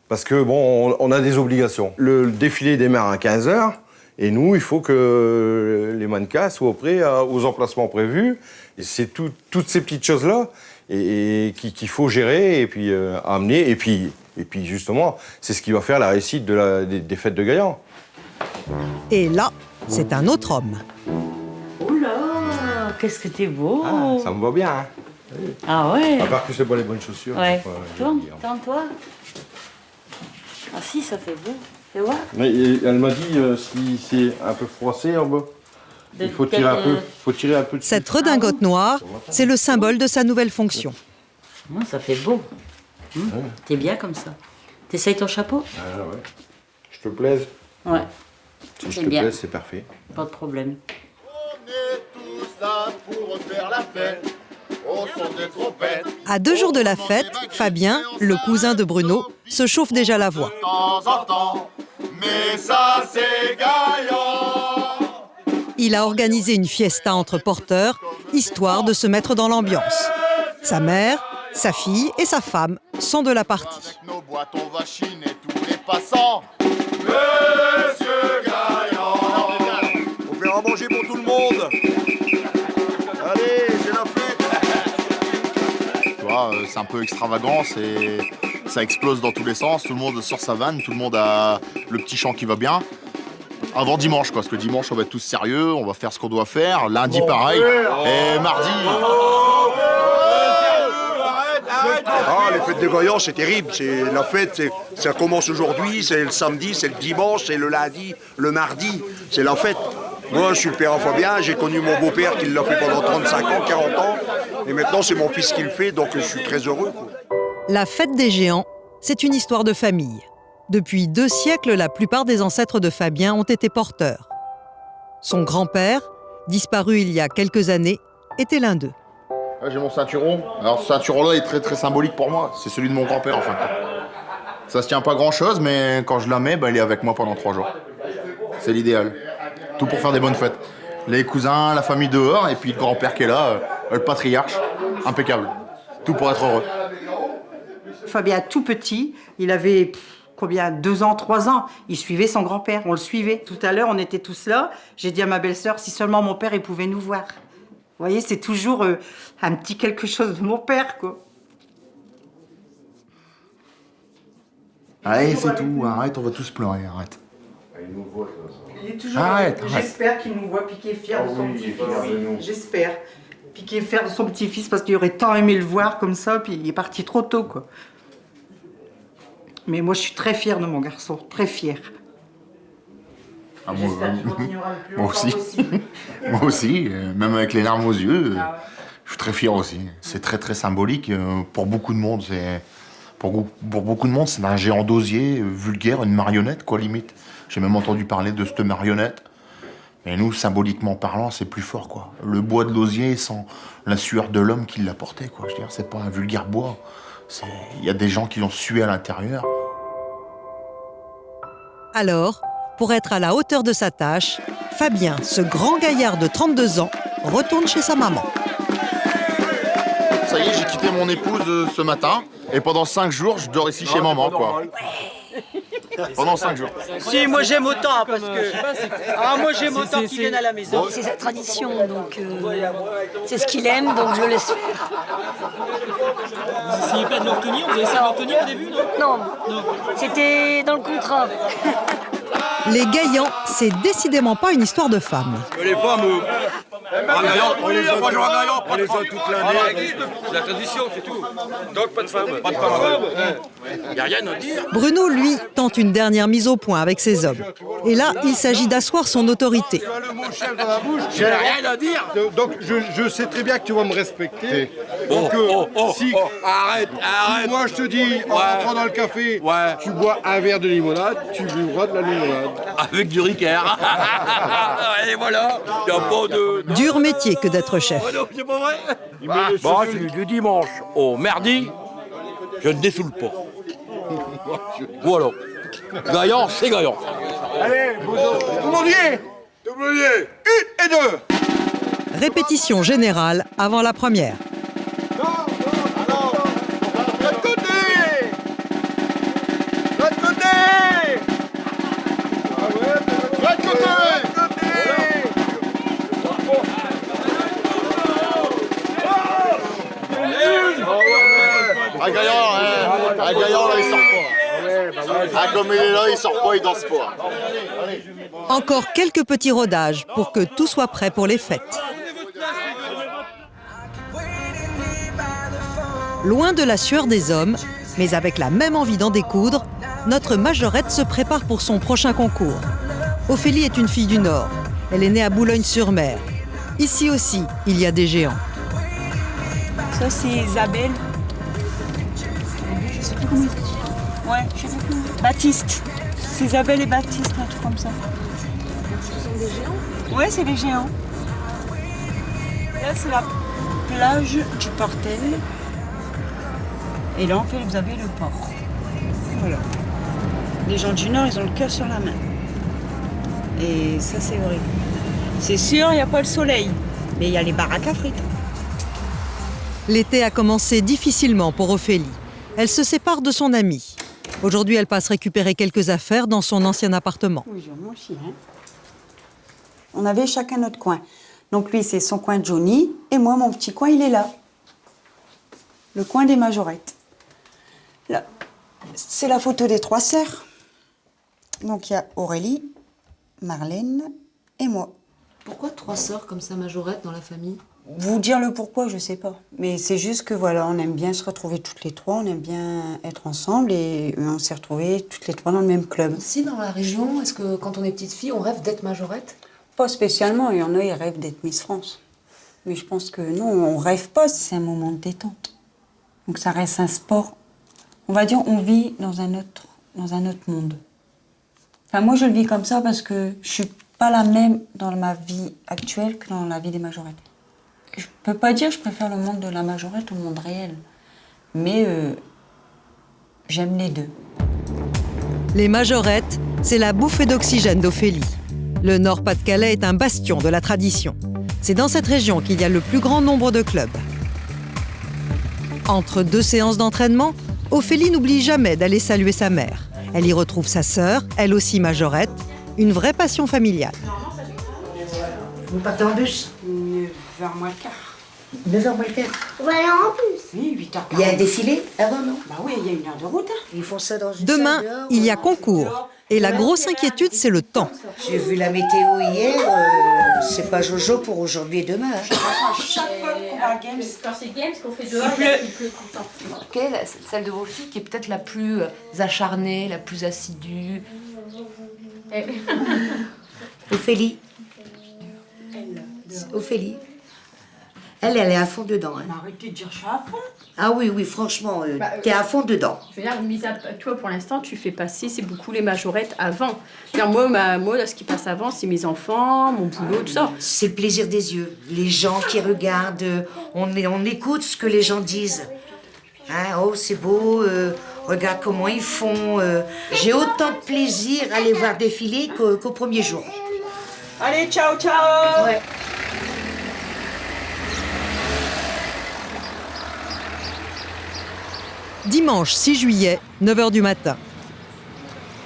parce que, bon, on a des obligations. Le défilé démarre à 15h, et nous, il faut que les mannequins soient prêts aux emplacements prévus. Et c'est toutes ces petites choses-là qu'il faut gérer et puis amener. Et puis justement, c'est ce qui va faire la réussite des fêtes de Gaillan. Et là, c'est un autre homme. Oh là, qu'est-ce que t'es beau! Ah, ça me va bien, hein? Ah ouais? À part que c'est pas les bonnes chaussures. Ouais. Tourne-toi. Ah si, ça fait beau. Tu vois? Mais elle m'a dit si c'est un peu froissé en bas, il faut tirer un peu. Faut tirer un peu dessus. Cette redingote noire, c'est le symbole de sa nouvelle fonction. Ça fait beau. T'es bien comme ça. T'essayes ton chapeau? Ah ouais. Je te plaise? Ouais. Si je te plaise, c'est parfait. Pas de problème. On est tous là pour faire la fête. Au son des trompettes. À 2 jours de la fête, Fabien, le cousin de Bruno, se chauffe déjà la voix. De temps en temps, mais ça c'est gaillant. Il a organisé une fiesta entre porteurs, histoire de se mettre dans l'ambiance. Sa mère, sa fille et sa femme sont de la partie. Avec nos boîtes, on va chiner tous les passants. Monsieur Gaillant. On verra manger pour tout le monde. Allez, c'est la fête. Tu vois, c'est un peu extravagant, ça explose dans tous les sens, tout le monde sort sa vanne, tout le monde a le petit chant qui va bien. Avant dimanche, quoi, parce que dimanche, on va être tous sérieux, on va faire ce qu'on doit faire. Lundi, pareil. Et mardi... Ah, les fêtes de Gaillant, c'est terrible. C'est la fête, ça commence aujourd'hui, c'est le samedi, c'est le dimanche, c'est le lundi, le mardi. C'est la fête. Moi, je suis le père à Fabien, j'ai connu mon beau-père qui l'a fait pendant 35 ans, 40 ans. Et maintenant, c'est mon fils qui le fait, donc je suis très heureux, quoi. La fête des géants, c'est une histoire de famille. Depuis 2 siècles, la plupart des ancêtres de Fabien ont été porteurs. Son grand-père, disparu il y a quelques années, était l'un d'eux. Là, j'ai mon ceinturon. Alors ce ceinturon-là est très très symbolique pour moi. C'est celui de mon grand-père, en fait. Ça se tient pas grand-chose, mais quand je la mets, il est avec moi pendant 3 jours. C'est l'idéal. Tout pour faire des bonnes fêtes. Les cousins, la famille dehors, et puis le grand-père qui est là, le patriarche. Impeccable. Tout pour être heureux. Fabien, tout petit, il avait... Combien? 2 ans, 3 ans. Il suivait son grand-père, on le suivait. Tout à l'heure, on était tous là. J'ai dit à ma belle-sœur, si seulement mon père, il pouvait nous voir. Vous voyez, c'est toujours un petit quelque chose de mon père, quoi. Allez, c'est tout. Arrête, on va tous pleurer, arrête. Il est toujours... Arrête. J'espère qu'il nous voit piquer fier de son petit-fils. J'espère. Piquer fier de son petit-fils, parce qu'il aurait tant aimé le voir comme ça, puis il est parti trop tôt, quoi. Mais moi, je suis très fière de mon garçon, très fière. Ah, J'espère qu'il continuera le plus moi longtemps aussi. possible. Moi aussi, même avec les larmes aux yeux, je suis très fier aussi. C'est très très symbolique pour beaucoup de monde. Pour beaucoup de monde, c'est un géant d'osier vulgaire, une marionnette, quoi, limite. J'ai même entendu parler de cette marionnette. Mais nous, symboliquement parlant, c'est plus fort, quoi. Le bois de l'osier sans la sueur de l'homme qui l'a porté, quoi. Je veux dire, c'est pas un vulgaire bois. Il y a des gens qui l'ont sué à l'intérieur. Alors, pour être à la hauteur de sa tâche, Fabien, ce grand gaillard de 32 ans, retourne chez sa maman. Ça y est, j'ai quitté mon épouse ce matin. Et pendant 5 jours, je dors ici chez maman, quoi. Pendant 5 jours. Si, moi j'aime autant, parce que... moi j'aime autant qu'ils viennent à la maison. C'est sa tradition, donc c'est ce qu'il aime, donc je le laisse faire. Vous essayez pas de le retenir? Vous avez essayé de le retenir au début, non? Non, c'était dans le contrat. Les Gaillants, c'est décidément pas une histoire de femmes. Les femmes, on les a toute l'année. C'est la tradition, c'est tout. Donc pas de femmes. Pas de femmes. Y a rien à dire. Bruno, lui, tente une dernière mise au point avec ses hommes. Et là, il s'agit d'asseoir son autorité. J'ai rien à dire. Donc je sais très bien que tu vas me respecter. Donc si arrête. Moi je te dis en rentrant dans le café, tu bois un verre de limonade, tu buvras de la limonade. Avec du Ricard. Et voilà. Y a pas de... Dur métier que d'être chef. Non, c'est pas vrai. Du dimanche au mardi, je ne dessoule pas. Voilà. Gaillant, c'est Gaillant. Allez, tout le monde y est. Tout le monde y est. 1 et 2. Répétition générale avant la première. Un gaillard, là, il sort pas. Ah, comme il est là, il sort pas, il danse pas. Encore quelques petits rodages pour que tout soit prêt pour les fêtes. Loin de la sueur des hommes, mais avec la même envie d'en découdre, notre majorette se prépare pour son prochain concours. Ophélie est une fille du Nord. Elle est née à Boulogne-sur-Mer. Ici aussi, il y a des géants. Ça, c'est Isabelle. Je sais plus comment il dit. Ouais, je sais plus. Baptiste. C'est Isabelle et Baptiste, un truc comme ça. Ce sont des géants? Ouais, c'est des géants. Là, c'est la plage du Portel. Et là, en fait, vous avez le port. Voilà. Les gens du Nord, ils ont le cœur sur la main. Et ça, c'est horrible. C'est sûr, il n'y a pas le soleil, mais il y a les baraques à frites. L'été a commencé difficilement pour Ophélie. Elle se sépare de son amie. Aujourd'hui, elle passe récupérer quelques affaires dans son ancien appartement. Oui, moi aussi, hein. On avait chacun notre coin. Donc lui, c'est son coin de Johnny, et moi, mon petit coin, il est là. Le coin des majorettes. Là, c'est la photo des 3 sœurs. Donc il y a Aurélie, Marlène et moi. Pourquoi 3 sœurs comme ça, majorettes, dans la famille? Vous dire le pourquoi, je sais pas. Mais c'est juste que voilà, on aime bien se retrouver toutes les 3, on aime bien être ensemble et on s'est retrouvées toutes les 3 dans le même club. Ici, dans la région, est-ce que quand on est petite fille, on rêve d'être majorette? Pas spécialement, il y en a, ils rêvent d'être Miss France. Mais je pense que non, on rêve pas, c'est un moment de détente. Donc ça reste un sport. On va dire, on vit dans un autre monde. Enfin, moi, je le vis comme ça parce que je suis pas la même dans ma vie actuelle que dans la vie des majorettes. Je peux pas dire que je préfère le monde de la majorette au monde réel. Mais j'aime les deux. Les majorettes, c'est la bouffée d'oxygène d'Ophélie. Le Nord-Pas-de-Calais est un bastion de la tradition. C'est dans cette région qu'il y a le plus grand nombre de clubs. Entre 2 séances d'entraînement, Ophélie n'oublie jamais d'aller saluer sa mère. Elle y retrouve sa sœur, elle aussi majorette, une vraie passion familiale. Vous partez en bus? 9h moins le quart. 9h moins le quart. Voilà en plus. Oui, 8h40. Il y a un défilé avant, non? Bah oui, il y a 1 heure de route. Ils font ça dans une Demain, salle dehors, il y a concours. Et la grosse inquiétude, c'est le temps. J'ai vu la météo hier, c'est pas Jojo pour aujourd'hui et demain. Chaque fois qu'on va à Games, Quand c'est Games, qu'on fait dehors, il pleut tout le temps. Quelle est celle de vos filles qui est peut-être la plus acharnée, la plus assidue? Ophélie. Ophélie. Elle est à fond dedans. Hein. Arrêtez de dire je suis à fond. Ah oui, oui, franchement, t'es à fond dedans. Je veux dire, mis à toi pour l'instant, tu fais passer, c'est beaucoup les majorettes avant. Moi, là, ce qui passe avant, c'est mes enfants, mon boulot, tout ça. C'est le plaisir des yeux. Les gens qui regardent, on écoute ce que les gens disent. Hein, oh, c'est beau, regarde comment ils font. J'ai autant de plaisir à les voir défiler qu'au premier jour. Allez, ciao, ciao. Ouais. Dimanche 6 juillet, 9h du matin.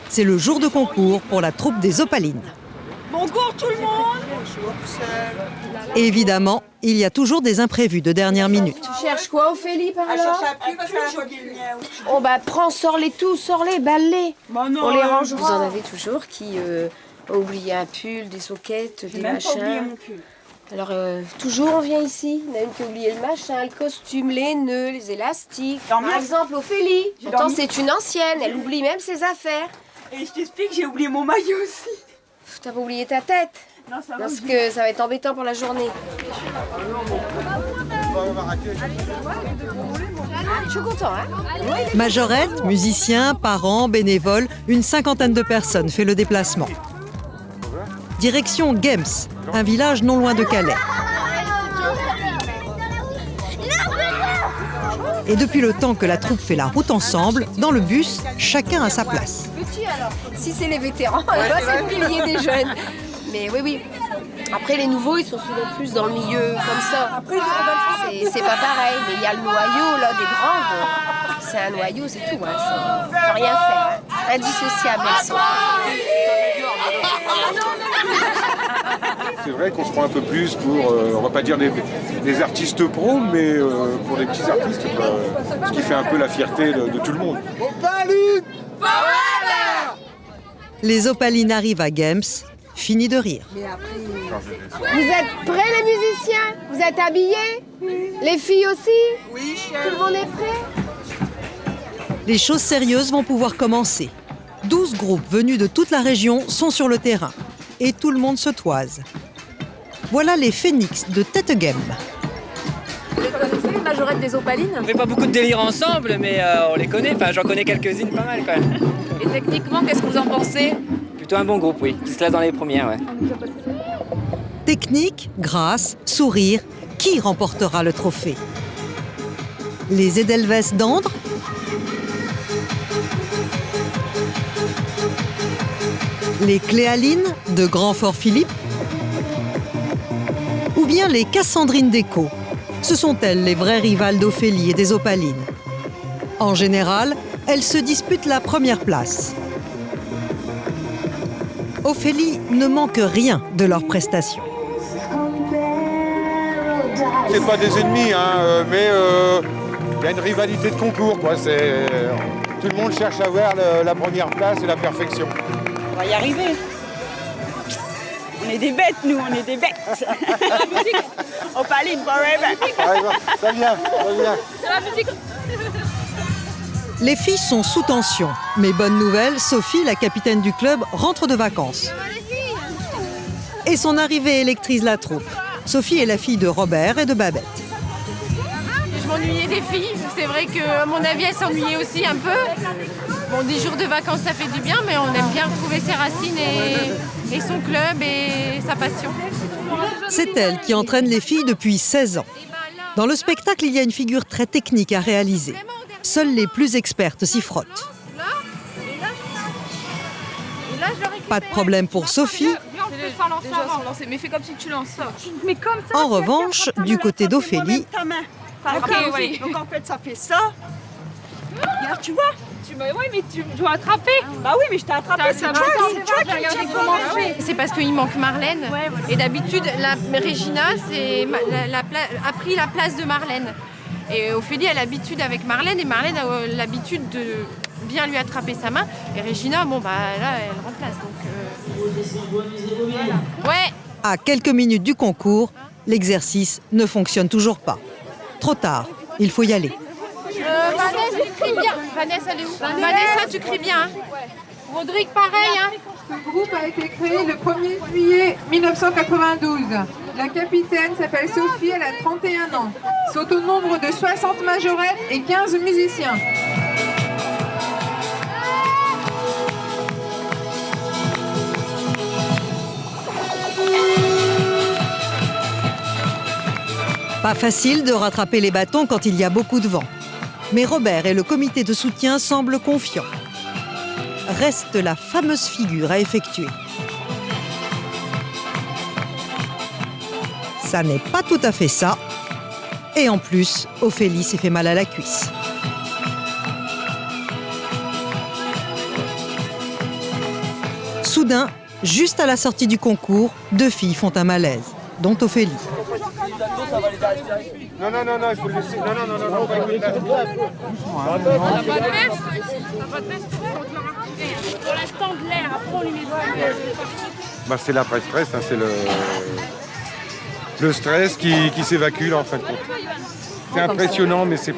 C'est le jour de concours pour la troupe des Opalines. Bon cours tout le monde. Et évidemment, il y a toujours des imprévus de dernière minute. Tu cherches quoi, Ophélie, par là? Elle cherche un pull parce qu'elle a pas mis le mien. Oh bah prends, sors-les tous, sors-les, balle-les. Bah non, on les rangera. Vous en avez toujours qui ont oublié un pull, des soquettes, des même pas oublié machins. mon pull. Alors toujours on vient ici, il y en a une qui a oublié le machin, le costume, les nœuds, les élastiques. Dormir. Par exemple Ophélie, J'ai pourtant dormi. c'est une ancienne, elle oublie même ses affaires. Et je t'explique, j'ai oublié mon maillot aussi. T'as pas oublié ta tête? Non, ça va. Parce que ça va être embêtant pour la journée. Je suis content, hein? Majorettes, musiciens, parents, bénévoles, une 50aine de personnes fait le déplacement. Direction Games, un village non loin de Calais. Et depuis le temps que la troupe fait la route ensemble, dans le bus, chacun a sa place. Petit alors, si c'est les vétérans, là c'est le pilier des jeunes. Mais oui. Après les nouveaux, ils sont souvent plus dans le milieu comme ça. C'est pas pareil, mais il y a le noyau là des grandes. C'est un noyau, c'est tout. Hein. On peut rien faire. Hein. Indissociable elles sont. C'est vrai qu'on se prend un peu plus pour, on va pas dire des artistes pros, mais pour des petits artistes, ce qui fait un peu la fierté de tout le monde. Les Opalines arrivent à Games, fini de rire. Vous êtes prêts les musiciens? Vous êtes habillés? Les filles aussi? Oui, tout le monde est prêt? Les choses sérieuses vont pouvoir commencer. 12 groupes venus de toute la région sont sur le terrain. Et tout le monde se toise. Voilà les Phénix de Tettegem. Vous connaissez les majorettes des Opalines? On fait pas beaucoup de délire ensemble, mais on les connaît. Enfin, j'en connais quelques-unes pas mal quand même. Et techniquement, qu'est-ce que vous en pensez? Plutôt un bon groupe, oui. Qui se classe dans les premières, ouais. Technique, grâce, sourire, qui remportera le trophée? Les Edelweiss d'Andre? Les Cléalines de Grand-Fort-Philippe? Ou bien les Cassandrines d'Écho? Ce sont elles les vraies rivales d'Ophélie et des Opalines. En général, elles se disputent la première place. Ophélie ne manque rien de leurs prestations. C'est pas des ennemis, hein, mais il y a une rivalité de concours, quoi. Tout le monde cherche à avoir la première place et la perfection. On va y arriver. On est des bêtes, nous, on est des bêtes. Opaline forever. Ça vient, ça vient. C'est la musique. Les filles sont sous tension. Mais bonne nouvelle, Sophie, la capitaine du club, rentre de vacances. Et son arrivée électrise la troupe. Sophie est la fille de Robert et de Babette. Je m'ennuyais des filles. C'est vrai qu'à mon avis, elles s'ennuyaient aussi un peu. Bon, 10 jours de vacances, ça fait du bien, mais on aime bien retrouver ses racines et son club et sa passion. C'est elle qui entraîne les filles depuis 16 ans. Dans le spectacle, il y a une figure très technique à réaliser. Seules les plus expertes s'y frottent. Pas de problème pour Sophie. Mais fais comme si tu lances ça. Mais comme ça. En revanche, du côté d'Ophélie, Ok, oui. Donc en fait, ça fait ça. Regarde, tu vois. Oui, mais tu dois attraper. Bah oui, mais je t'ai attrapé. C'est toi qui comment c'est parce qu'il manque Marlène. Et d'habitude, Régina a pris la place de Marlène. Et Ophélie a l'habitude avec Marlène, et Marlène a l'habitude de bien lui attraper sa main. Et Régina, bon, bah là, elle remplace. Donc, voilà. Ouais. à quelques minutes du concours, l'exercice ne fonctionne toujours pas. Trop tard, il faut y aller. Vanessa, tu cries bien. Vanessa, elle est où? Vanessa, tu cries bien. Hein. Rodrigue, pareil. Hein. Ce groupe a été créé le 1er juillet 1992. La capitaine s'appelle Sophie, elle a 31 ans. Ils sont au nombre de 60 majorettes et 15 musiciens. Pas facile de rattraper les bâtons quand il y a beaucoup de vent. Mais Robert et le comité de soutien semblent confiants. Reste la fameuse figure à effectuer. Ça n'est pas tout à fait ça. Et en plus, Ophélie s'est fait mal à la cuisse. Soudain, juste à la sortie du concours, deux filles font un malaise, dont Ophélie. Non, il faut le laisser. Non. T'as pas de veste? Pour l'instant de l'air, après on lui met de l'air. Bah, c'est l'après-stress, hein, c'est le stress qui s'évacue là, en fin de compte. C'est impressionnant, mais il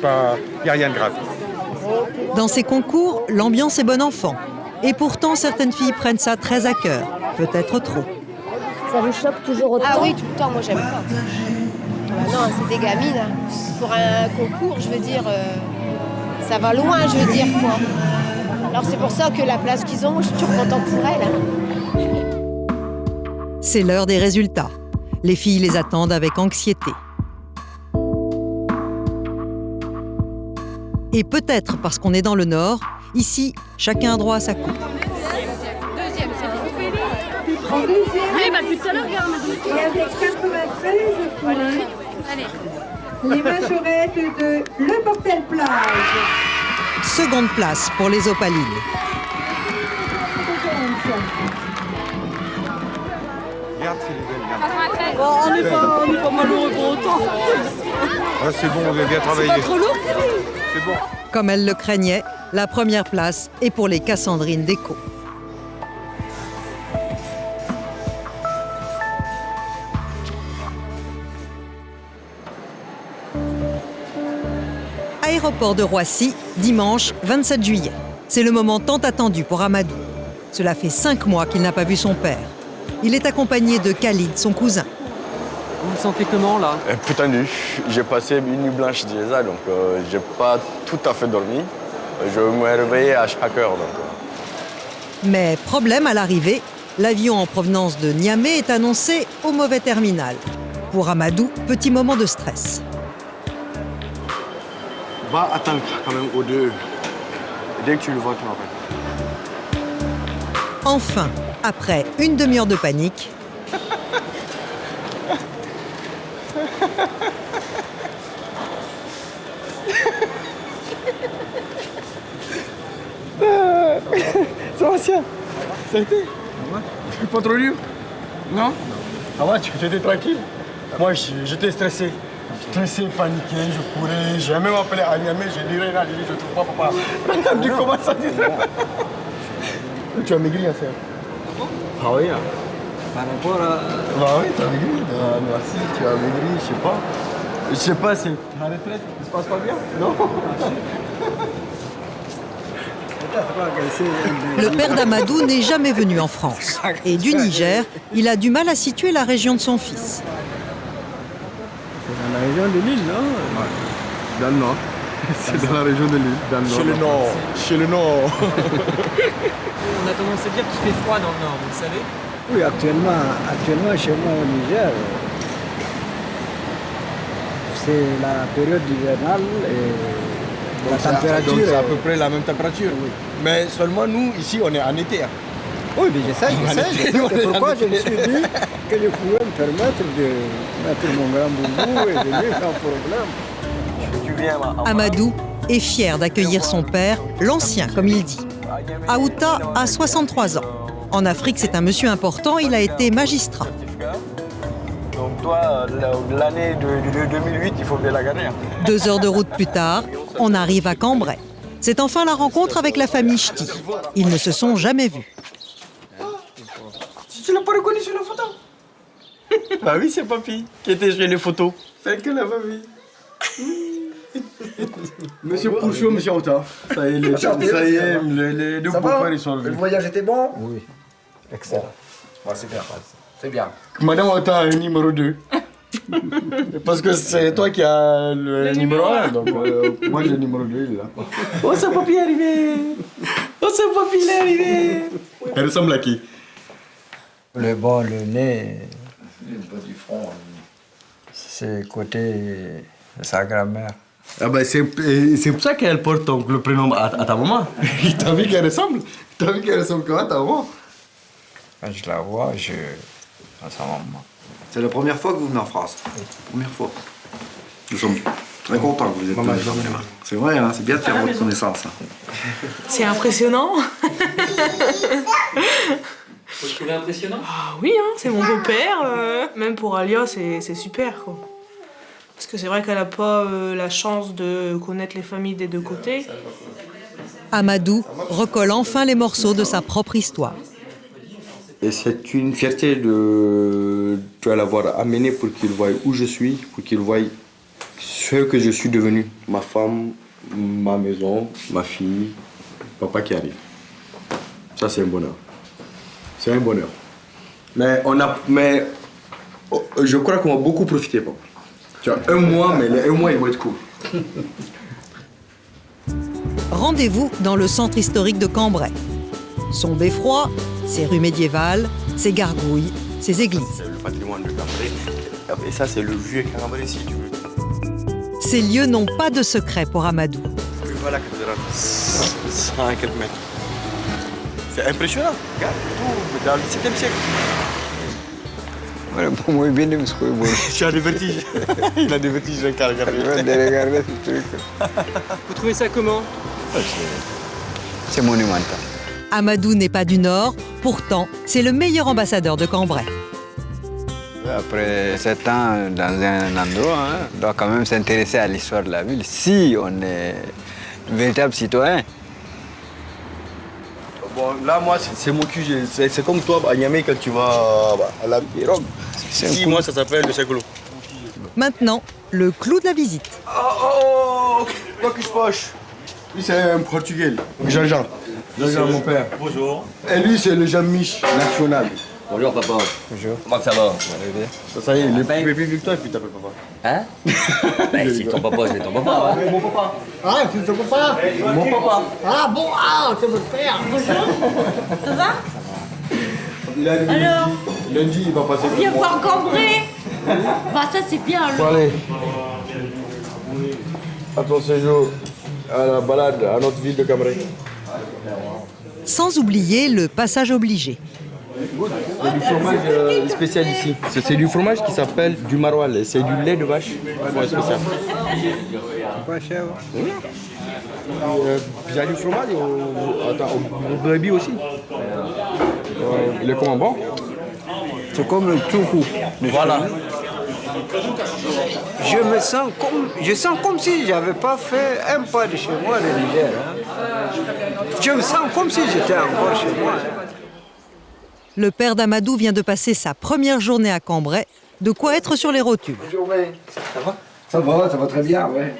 n'y a rien de grave. Dans ces concours, l'ambiance est bon enfant. Et pourtant, certaines filles prennent ça très à cœur, peut-être trop. Ça vous choque toujours autant? Ah oui, tout le temps, moi j'aime pas. Non, c'est des gamines. Hein. Pour un concours, je veux dire, ça va loin, je veux dire, quoi. Alors c'est pour ça que la place qu'ils ont, je suis toujours contente pour elles. Hein. C'est l'heure des résultats. Les filles les attendent avec anxiété. Et peut-être parce qu'on est dans le Nord, ici, chacun a droit à sa coupe. Deuxième, c'est En deuxième, oui, bah tout à l'heure, regarde. et avec 93 points, Allez. les majorettes de Le Portel Plage. Seconde place pour les Opalines. Regarde, c'est les belles. Bon, on n'est pas malheureux pour autant. Ah, c'est bon, on a bien travaillé. C'est pas trop lourd, C'est bon. Comme elle le craignait, la première place est pour les Cassandrines d'Écho. Aéroport de Roissy, dimanche 27 juillet. C'est le moment tant attendu pour Amadou. Cela fait 5 mois qu'il n'a pas vu son père. Il est accompagné de Khalid, son cousin. Vous vous sentez comment là? Putain nu. J'ai passé une nuit blanche déjà, donc j'ai pas tout à fait dormi. Je me réveillais à chaque heure. Mais problème à l'arrivée, l'avion en provenance de Niamey est annoncé au mauvais terminal. Pour Amadou, petit moment de stress. Va attendre quand même au deux. Dès que tu le vois, tu m'appelles. Enfin, après une demi-heure de panique, Ça va, tiens. Ça a été? Ouais. Pas trop dur? Non? Ah ouais, tu étais tranquille? Moi, j'étais stressé. Stressé, paniqué, je courais. J'ai même appelé à Niamey, j'ai dit Réna, je ne trouve pas papa. Réna, tu commences à dire. Tu as maigri, hein, frère? Ah oui, hein. Par rapport à. Bah oui, tu as maigri. Merci, tu as maigri, je sais pas, c'est la retraite, ça se passe pas bien? Non? le père d'Amadou n'est jamais venu en France. Et du Niger, il a du mal à situer la région de son fils. C'est dans la région de l'île, non? Ouais. Dans le nord. C'est dans la région de l'île, dans le nord. Chez le nord. Chez le nord. On a tendance à dire qu'il fait froid dans le nord, vous le savez? Oui, actuellement chez moi au Niger, c'est la période hivernale et la température. Donc c'est à peu près la même température. Oui. Mais seulement nous, ici, on est en été. Hein. Oui, mais je sais. C'est pourquoi je me suis dit que je pouvais me permettre de mettre mon grand boubou et de venir sans problème. Amadou est fier d'accueillir son père, l'ancien comme il dit. Aouta a 63 ans. En Afrique, c'est un monsieur important, il a été magistrat. Donc toi, l'année de 2008, il faut bien la garder. 2 heures de route plus tard, on arrive à Cambrai. C'est enfin la rencontre avec la famille Ch'ti. Ils ne se sont jamais vus. Tu l'as pas reconnu sur la photo? Bah oui, c'est papy qui était sur les photos. C'est que la famille. Monsieur Pouchot, monsieur Ota. Ça y est, les deux beaux-frères, ils sont revenus. Le voyage était bon? Oui, excellent. Ouais, c'est bien. C'est bien. Madame Ota a le numéro 2. Parce que c'est toi qui as le numéro 1, donc moi j'ai le numéro 2, il est là. Oh, c'est papy est arrivé! Oh, c'est papy, il est arrivé! Elle ressemble à qui? Le nez, le bas du front, c'est côté de sa grand-mère. Ah bah c'est pour ça qu'elle porte donc, le prénom à ta maman. T'as vu qu'elle ressemble? T'as vu qu'elle ressemble comment à ta maman? Quand je la vois, à sa maman. C'est la première fois que vous venez en France? Oui. Première fois. Nous sommes très contents que vous êtes venus. C'est vrai, hein, c'est bien de faire votre connaissance. Hein. C'est impressionnant. Vous le trouvez impressionnant? Ah oui, hein, c'est mon beau-père. Même pour Alia, c'est super, quoi. Parce que c'est vrai qu'elle n'a pas la chance de connaître les familles des deux côtés. Amadou recolle enfin les morceaux de sa propre histoire. Et c'est une fierté de l'avoir amené pour qu'il voie où je suis, pour qu'il voie ce que je suis devenu. Ma femme, ma maison, ma fille, papa qui arrive. Ça, c'est un bonheur. C'est un bonheur. Mais je crois qu'on va beaucoup profiter, papa. Tu as 1 mois, mais les 1 mois, ils vont être cool. Rendez-vous dans le centre historique de Cambrai. Son beffroi, ses rues médiévales, ses gargouilles, ses églises. C'est le patrimoine de Cambrai. Et ça, c'est le vieux Cambrai, si tu veux. Ces lieux n'ont pas de secret pour Amadou. Voilà la cathédrale. 100 et quelques mètres. C'est impressionnant. Regarde, tout dans le 17e siècle. Voilà, pour moi, bien aimé ce que tu as des vertiges. Il a des vertiges, le cas, regardez. ce truc. Vous trouvez ça comment? C'est monumental. Amadou n'est pas du Nord, pourtant, c'est le meilleur ambassadeur de Cambrai. Après 7 ans dans un endroit, on doit quand même s'intéresser à l'histoire de la ville si on est véritable citoyen. Bon, là, moi, c'est mon QG. C'est comme toi, à Niamey, quand tu vas à la pirogue. Si, moi, ça s'appelle le Ségolo. Maintenant, le clou de la visite. Oh, Marcus Poche. Lui, c'est un Portugais, Jean-Jean. Bonjour mon père. Bonjour. Et lui, c'est le Jean-Mich national. Bonjour papa. Bonjour. Comment ça va? Ça y est, il est plus Victor et puis t'appelles papa. Hein? Ben, c'est ton papa, c'est ton papa. Mon papa. Ah, c'est ton papa? Mon papa. Ah bon, ah, c'est mon père. Bonjour. Ça va? Il a dit, Alors? lundi, il va passer. Viens voir Cambrai. Bah ça c'est bien. Bon, allez. À ton séjour à la balade à notre ville de Cambrai. Sans oublier le passage obligé. Il y a du fromage spécial ici. C'est du fromage qui s'appelle du maroilles. C'est du lait de vache. Ouais, spécial. Pas cher. Il y a du fromage au brebis aussi. Il est comment bon? C'est comme le tourou. Voilà. Je sens comme si j'avais pas fait un pas de chez moi de Niger. Je me sens comme si j'étais encore chez moi. Le père d'Amadou vient de passer sa première journée à Cambrai, de quoi être sur les rotules. Ça va très bien, ouais.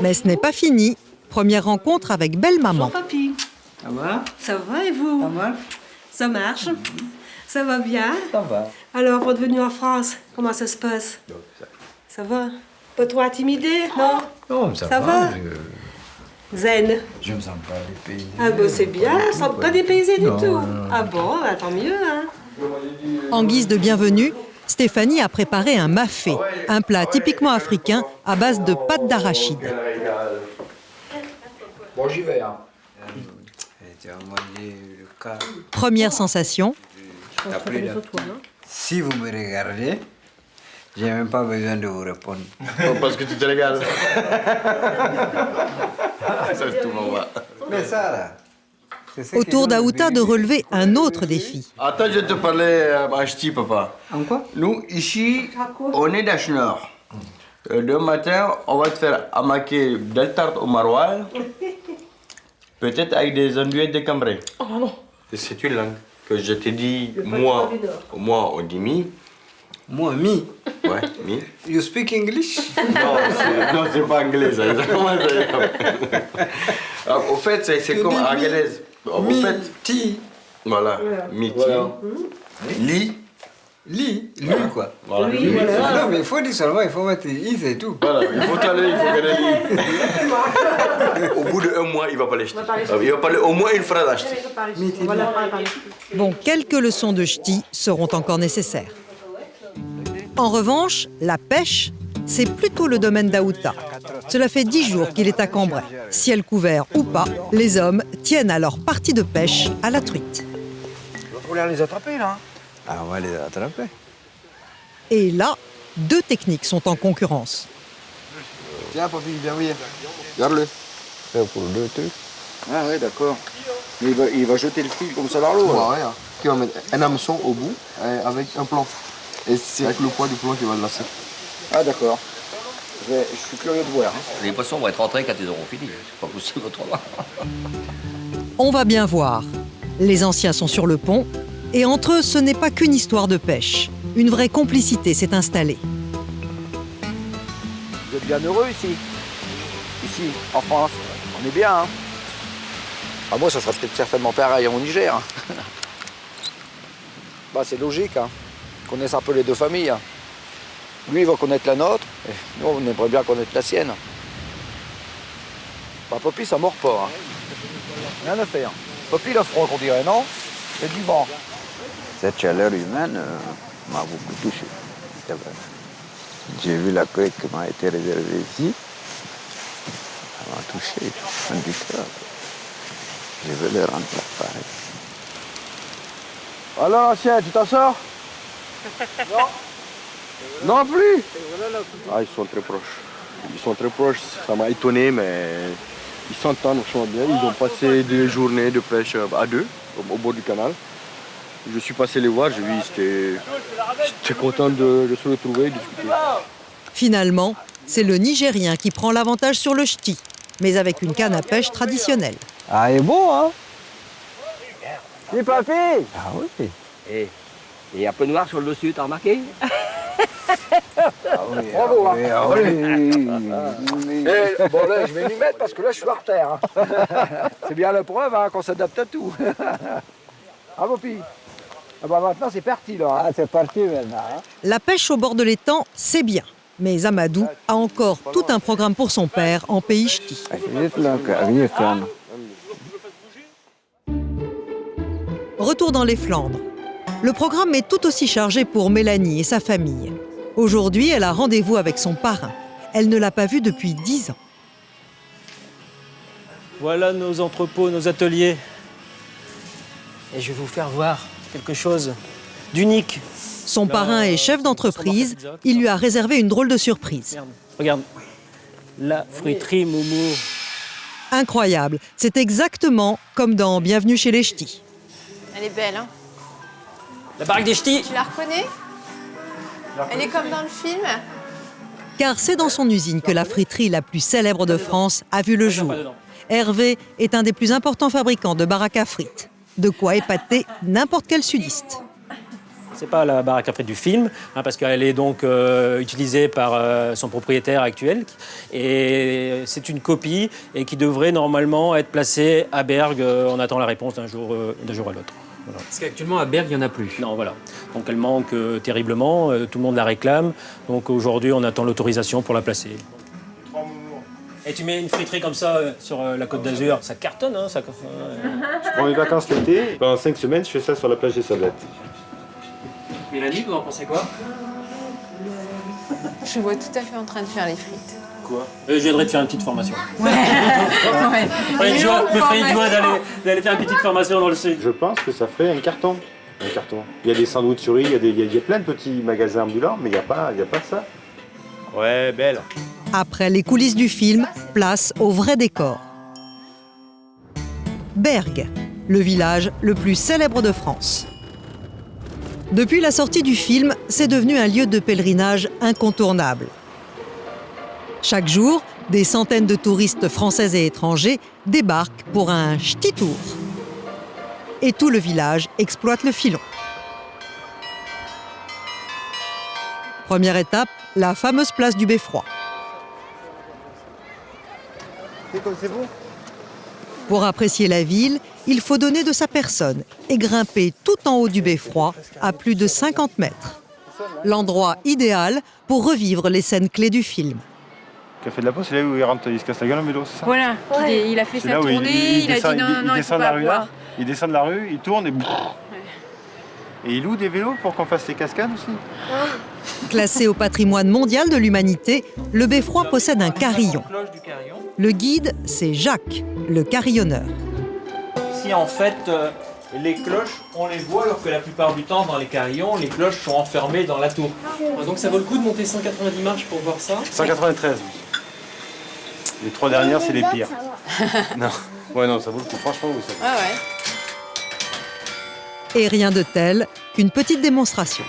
Mais ce n'est pas fini. Première rencontre avec belle-maman. Bonjour papy. Ça va? Ça va et vous? Ça marche? Ça marche. Ça va bien? Ça va. Alors, votre venue en France, comment ça se passe? Ça va? Pas trop intimidé, non? Non, ça va? Zen. Je me sens pas dépaysé. Ah bon, c'est bien, je ne sens pas dépaysé du tout. Ah bon, bah, tant mieux, hein. En guise de bienvenue, Stéphanie a préparé un mafé, un plat typiquement africain à base de pâte d'arachide. Bon, j'y vais, hein. Première sensation. Si vous me regardez, j'ai même pas besoin de vous répondre. Parce que tu te régales. Ça, tout va. Mais ça, là. Au tour d'Aouta de relever un autre défi. Attends, je vais te parler en ch'ti, papa. En quoi? Nous, ici, on est d'Acheneur. Le matin, on va te faire amaquer des tartes au maroilles, peut-être avec des andouillettes de Cambrai. Oh non. C'est une langue que je t'ai dit, moi, on dit mi. Moi, mi. Ouais, mi. You speak English? Non, c'est pas anglais, ça. Au fait, c'est comme anglaise. Au fait, ti. Voilà, miti. Voilà. Li. Lui, quoi. Voilà. Non, mais il faut dire seulement, il faut mettre i, c'est tout. Voilà, il faut aller, il faut gagner. Au bout d'un mois, il va parler ch'ti. Il va parler au moins une phrase à ch'ti. Bon, quelques leçons de ch'ti seront encore nécessaires. En revanche, la pêche, c'est plutôt le domaine d'Aouta. Cela fait 10 jours qu'il est à Cambrai. Ciel couvert ou pas, les hommes tiennent à leur partie de pêche à la truite. On va les attraper, là. Ah, on va les attraper. Et là, deux techniques sont en concurrence. Tiens, papy, viens, oui. Regarde-le. C'est pour deux trucs. Ah ouais, d'accord. Mais il va jeter le fil comme ça dans l'eau. Ouais, hein. Qui va mettre un hameçon au bout avec un plan. Et c'est avec le poids du plan qui va le lasser. Ah d'accord. Je suis curieux de voir. Les poissons vont être rentrés quand ils auront fini. C'est pas possible autrement. On va bien voir. Les anciens sont sur le pont, et entre eux, ce n'est pas qu'une histoire de pêche. Une vraie complicité s'est installée. Vous êtes bien heureux ici? Ici, en France. On est bien, hein? Ah, moi, ça sera peut-être certainement pareil au Niger. Bah, c'est logique, hein. Qu'on connaisse un peu les deux familles. Hein. Lui, il va connaître la nôtre, et nous, on aimerait bien connaître la sienne. Bah, Papy, ça mord pas. Hein. Rien à faire. Papy, il a froid, qu'on dirait, non? C'est du vent. Cette chaleur humaine m'a beaucoup touché. C'est vrai. J'ai vu l'accueil qui m'a été réservé ici. Ça m'a touché, du cœur. Je veux le rendre pareil. Alors, ancien, tu t'en sors? Non. Non plus. Ah, ils sont très proches. Ils sont très proches, ça m'a étonné, mais ils s'entendent vachement bien. Ils ont passé des journées de pêche à deux, au bord du canal. Je suis passé les voir, j'ai vu, j'étais content de se retrouver et discuter. Finalement, c'est le Nigérien qui prend l'avantage sur le ch'ti, mais avec une canne à pêche traditionnelle. Ah, il est beau, hein? Oui, papy. Ah oui. Et un peu noir sur le dessus, t'as remarqué? Bravo, hein. Et, bon, là, je vais m'y mettre parce que là, je suis par terre. C'est bien la preuve qu'on s'adapte à tout. Bravo, Pi. Ah bah maintenant, c'est parti, là. Ah, c'est parti, maintenant. La pêche au bord de l'étang, c'est bien. Mais Amadou a encore tout un programme pour son père en pays ch'ti. Retour dans les Flandres. Le programme est tout aussi chargé pour Mélanie et sa famille. Aujourd'hui, elle a rendez-vous avec son parrain. Elle ne l'a pas vu depuis 10 ans. Voilà nos entrepôts, nos ateliers. Et je vais vous faire voir quelque chose d'unique. Son parrain est chef d'entreprise. Il lui a réservé une drôle de surprise. Regarde, la fruiterie Moumou. Incroyable. C'est exactement comme dans Bienvenue chez les Ch'tis. Elle est belle, hein? La baraque des Ch'tis. Tu la reconnais? Elle est comme dans le film? Car c'est dans son usine que la friterie la plus célèbre de France a vu le jour. Hervé est un des plus importants fabricants de baraques à frites. De quoi épater n'importe quel sudiste. C'est pas la baraque à frites du film, parce qu'elle est donc utilisée par son propriétaire actuel. Et c'est une copie et qui devrait normalement être placée à Bergue. On attend la réponse d'un jour à l'autre. Voilà. Parce qu'actuellement, à Bergue, il n'y en a plus. Non, voilà. Donc elle manque terriblement, tout le monde la réclame. Donc aujourd'hui, on attend l'autorisation pour la placer. Et tu mets une friterie comme ça sur la Côte d'Azur, ça cartonne, hein, ça. Je prends mes vacances l'été, pendant 5 semaines, je fais ça sur la plage des Sablettes. Mélanie, vous en pensez quoi? Je vois tout à fait en train de faire les frites. Quoi? Je viendrai te faire une petite formation. Ouais. Me ferait une joie d'aller faire une petite formation dans le sud. Je pense que ça ferait un carton. Il y a des sandwicheries, il y a plein de petits magasins ambulants, mais il n'y a pas ça. Ouais, belle. Après les coulisses du film, place au vrai décor. Bergue, le village le plus célèbre de France. Depuis la sortie du film, c'est devenu un lieu de pèlerinage incontournable. Chaque jour, des centaines de touristes français et étrangers débarquent pour un ch'ti tour. Et tout le village exploite le filon. Première étape, la fameuse place du Beffroi. C'est bon. Pour apprécier la ville, il faut donner de sa personne et grimper tout en haut du Beffroi à plus de 50 mètres. L'endroit idéal pour revivre les scènes clés du film. Le Café de la Poste, c'est là où il se casse la gueule en vélo, c'est ça? Voilà, il a fait sa tournée, il a dit non, il faut pas boire. Il descend de la rue, il tourne et... Et il loue des vélos pour qu'on fasse les cascades aussi. Classé au patrimoine mondial de l'humanité, le Beffroi possède un carillon. Le guide, c'est Jacques, le carillonneur. Ici, en fait, les cloches, on les voit, alors que la plupart du temps, dans les carillons, les cloches sont enfermées dans la tour. Donc ça vaut le coup de monter 190 marches pour voir ça? 193. Les 3 dernières, c'est les pires. Non. Ouais, non, ça vaut le coup. Franchement, oui, ça vaut. Ah ouais. Et rien de tel qu'une petite démonstration.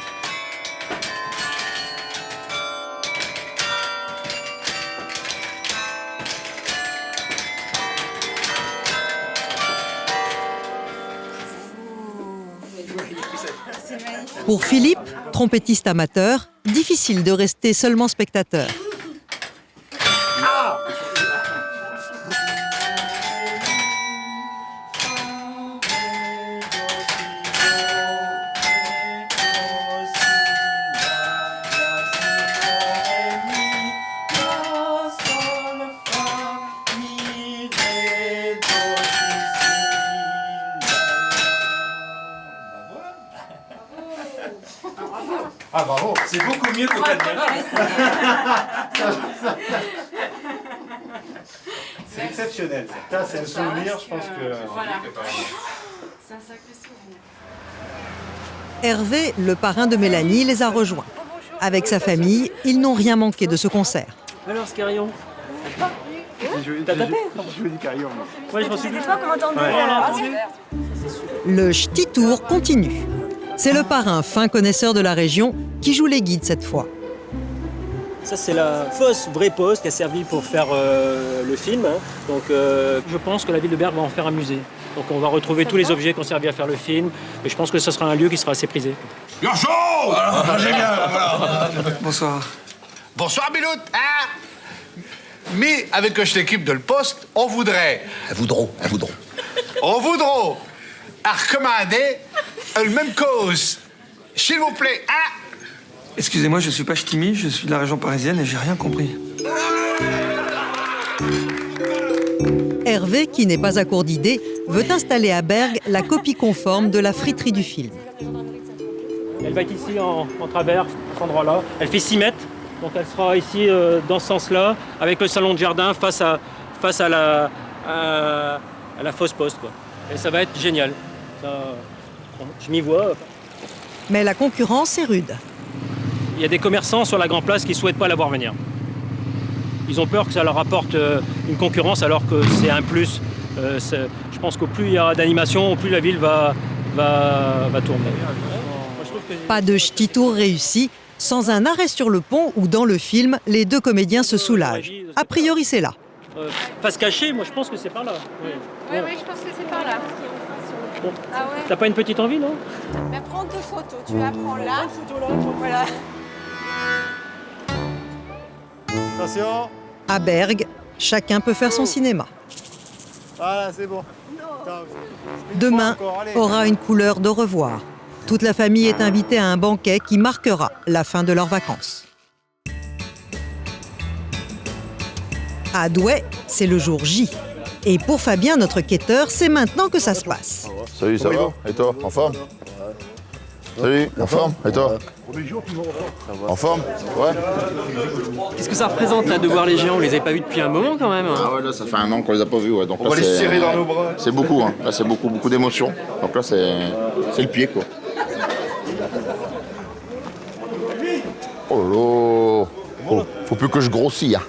Pour Philippe, trompettiste amateur, difficile de rester seulement spectateur. Ah bravo, c'est beaucoup mieux que C'est exceptionnel. Ça, c'est un souvenir, je pense que... Voilà. C'est un sacré souvenir. Hervé, le parrain de Mélanie, les a rejoints. Avec sa famille, ils n'ont rien manqué de ce concert. Alors, ce carillon, t'as tapé? Je veux du carillon. Ouais, je m'en suis dit. Le ch'ti tour continue. C'est le parrain, fin connaisseur de la région, qui joue les guides cette fois. Ça, c'est la fausse vraie poste qui a servi pour faire le film. Donc, je pense que la ville de Bergue va en faire un musée. Donc on va retrouver tous les objets qui ont servi à faire le film. Et je pense que ce sera un lieu qui sera assez prisé. Garçon! Génial, voilà. Bonsoir. Bonsoir, Bilout. Hein? Mais avec l'équipe de le poste, on voudrait... On voudrait recommander la même cause. S'il vous plaît, hein? Excusez-moi, je suis pas ch'timi, je suis de la région parisienne et j'ai rien compris. Hervé, qui n'est pas à court d'idées, veut installer à Bergues la copie conforme de la friterie du film. Elle va être ici en travers, à cet endroit-là. Elle fait 6 mètres, donc elle sera ici dans ce sens-là, avec le salon de jardin face à la fausse poste, quoi. Et ça va être génial. Ça, je m'y vois. Mais la concurrence est rude. Il y a des commerçants sur la Grand Place qui ne souhaitent pas la voir venir. Ils ont peur que ça leur apporte une concurrence alors que c'est un plus. Je pense qu'au plus il y aura d'animation, au plus la ville va tourner. Pas de ch'ti tour réussi, sans un arrêt sur le pont où dans le film, les deux comédiens se soulagent. A priori, c'est là. Face cachée, moi je pense que c'est par là. Oui, je pense que c'est par là. Bon. Ah ouais. T'as pas une petite envie, non? Mais prends 2 photos, tu la prends là. Voilà. Attention. À Bergues, chacun peut faire son cinéma. Voilà, c'est bon. Demain aura une couleur d'au revoir. Toute la famille est invitée à un banquet qui marquera la fin de leurs vacances. À Douai, c'est le jour J. Et pour Fabien, notre quêteur, c'est maintenant que ça se passe. Salut, ça va? Et toi, en forme? Salut, en forme? Et toi? En forme? Ouais. Qu'est-ce que ça représente là de voir les géants? On les avait pas vus depuis un moment quand même. Ah ouais, là, ça fait un an qu'on les a pas vus. Ouais. Donc, On là, va les serrer dans nos bras. C'est beaucoup, hein. Là, c'est beaucoup d'émotions. Donc là, c'est le pied, quoi. Oh là là. Oh, faut plus que je grossis, hein.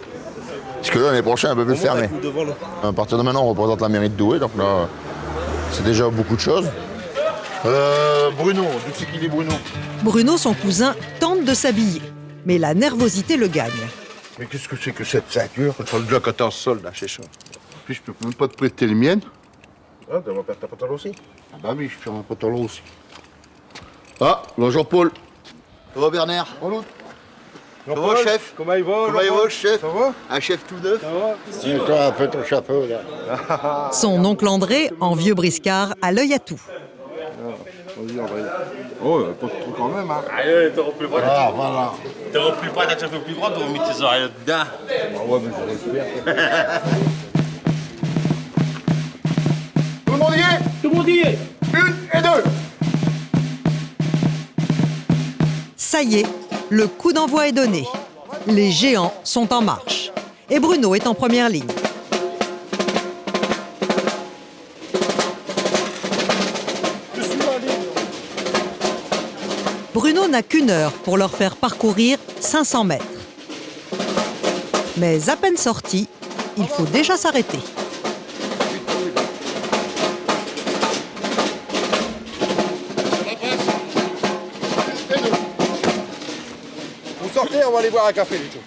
Parce que là, l'année prochaine, un peu plus fermé. À partir de maintenant, on représente la mairie de Douai, donc là, c'est déjà beaucoup de choses. Bruno, d'où c'est qu'il est Bruno? Bruno, son cousin, tente de s'habiller. Mais la nervosité le gagne. Mais qu'est-ce que c'est que cette ceinture? C'est déjà 14 soldes, là, chez ça. Puis je peux même pas te prêter les miennes. Ah, tu vas perdre ta pantalon aussi? Ah bah oui, je perds mon pantalon aussi. Ah, bonjour Paul. Ça va Bernard? Bonjour. Ça va, chef? Comment il va? Comment il va, le chef? Ça va? Un chef tout neuf? Ça va? Et toi, un peu ton chapeau, là. Son oncle André, en vieux briscard, a l'œil à tout. Vas-y, André. Oh, pas de trou quand même, hein. Allez, t'auras plus le droit. Ah, voilà. T'auras plus le droit d'être un peu plus droit, t'auras mis tes oreilles dedans. Ah ouais, mais j'espère. Tout le monde y est? Tout le monde y est. 1 et 2. Ça y est, le coup d'envoi est donné. Les géants sont en marche. Et Bruno est en première ligne. Bruno n'a qu'1 heure pour leur faire parcourir 500 mètres. Mais à peine sorti, il faut déjà s'arrêter. Vous sortez, on va aller boire un café, du tout.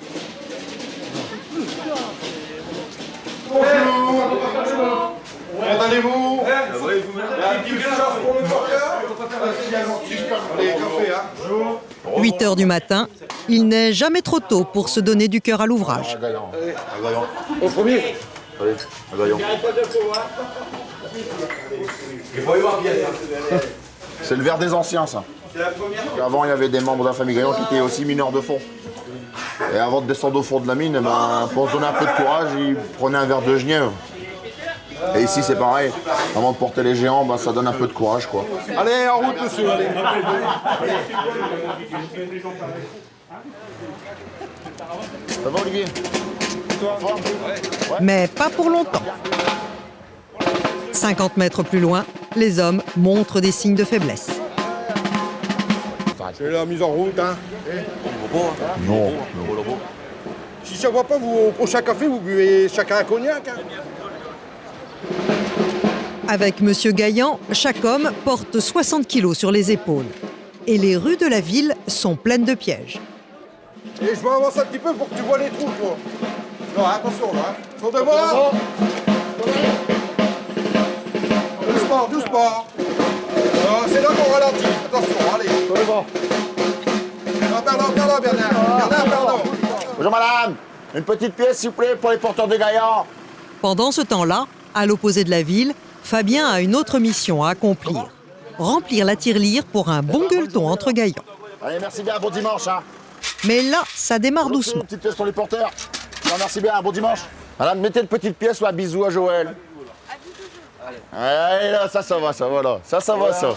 Bonjour. Comment allez-vous? 8 heures du matin, il n'est jamais trop tôt pour se donner du cœur à l'ouvrage. Au premier. Allez, Agaillon. C'est le verre des anciens, ça. Avant, il y avait des membres de la famille Gaillon qui étaient aussi mineurs de fond. Et avant de descendre au fond de la mine, eh ben, pour se donner un peu de courage, ils prenaient un verre de genièvre. Et ici, c'est pareil. Avant de porter les géants, ben, ça donne un peu de courage, quoi. Allez, en route, monsieur, allez. Ça va, Olivier? Mais pas pour longtemps. 50 mètres plus loin, les hommes montrent des signes de faiblesse. C'est la mise en route, hein. Non. Si ça ne va pas, vous, au prochain café, vous buvez chacun un cognac, hein. Avec Monsieur Gaillan, chaque homme porte 60 kilos sur les épaules. Et les rues de la ville sont pleines de pièges. Et je vais avancer un petit peu pour que tu vois les trous, toi. Non, attention, là. Hein. Sur de moi. pas. C'est là qu'on ralentit. Attention, allez. Pardon, Bernard. Pardon. Bonjour madame, une petite pièce s'il vous plaît pour les porteurs de gaillards. Pendant ce temps-là, à l'opposé de la ville, Fabien a une autre mission à accomplir. Remplir la tirelire pour un bon gueuleton entre gaillants. Allez, merci bien, bon dimanche. Hein. Mais là, ça démarre doucement. Une petite pièce pour les porteurs. Non, merci bien, bon dimanche. Madame, mettez une petite pièce ou un bisou à Joël. Allez, là, ça va, là. Ça va, ça.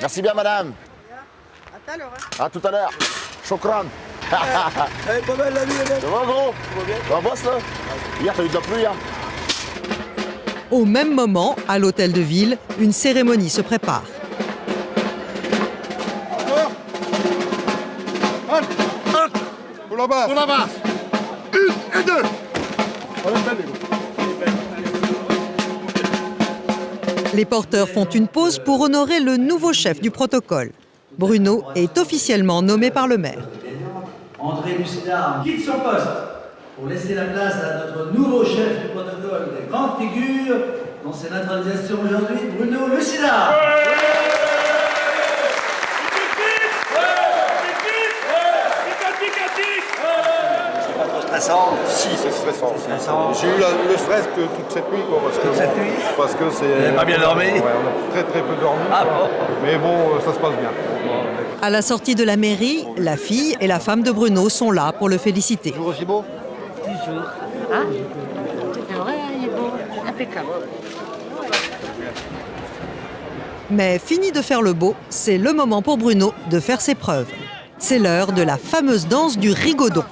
Merci bien, madame. À tout à l'heure. Chokran. Elle est pas mal la vie, Ça va, gros? On bosse, là? Hier, t'as eu de la pluie, hein? Au même moment, à l'hôtel de ville, une cérémonie se prépare. Pour la base. Une et deux. Les porteurs font une pause pour honorer le nouveau chef du protocole. Bruno est officiellement nommé par le maire. André Lucida quitte son poste pour laisser la place à notre nouveau chef du protocole des grandes figures, dont c'est l'intronisation aujourd'hui, Bruno Lucida. C'est pas trop stressant? Si, c'est stressant. J'ai eu le stress toute cette nuit, quoi, parce que c'est... Vous n'avez pas bien dormi? Ouais, on a très peu dormi. Mais bon, ça se passe bien. À la sortie de la mairie, la fille et la femme de Bruno sont là pour le féliciter. Toujours aussi beau? Toujours. Ah, c'est vrai, il est beau. Impeccable. Mais fini de faire le beau, c'est le moment pour Bruno de faire ses preuves. C'est l'heure de la fameuse danse du rigodon.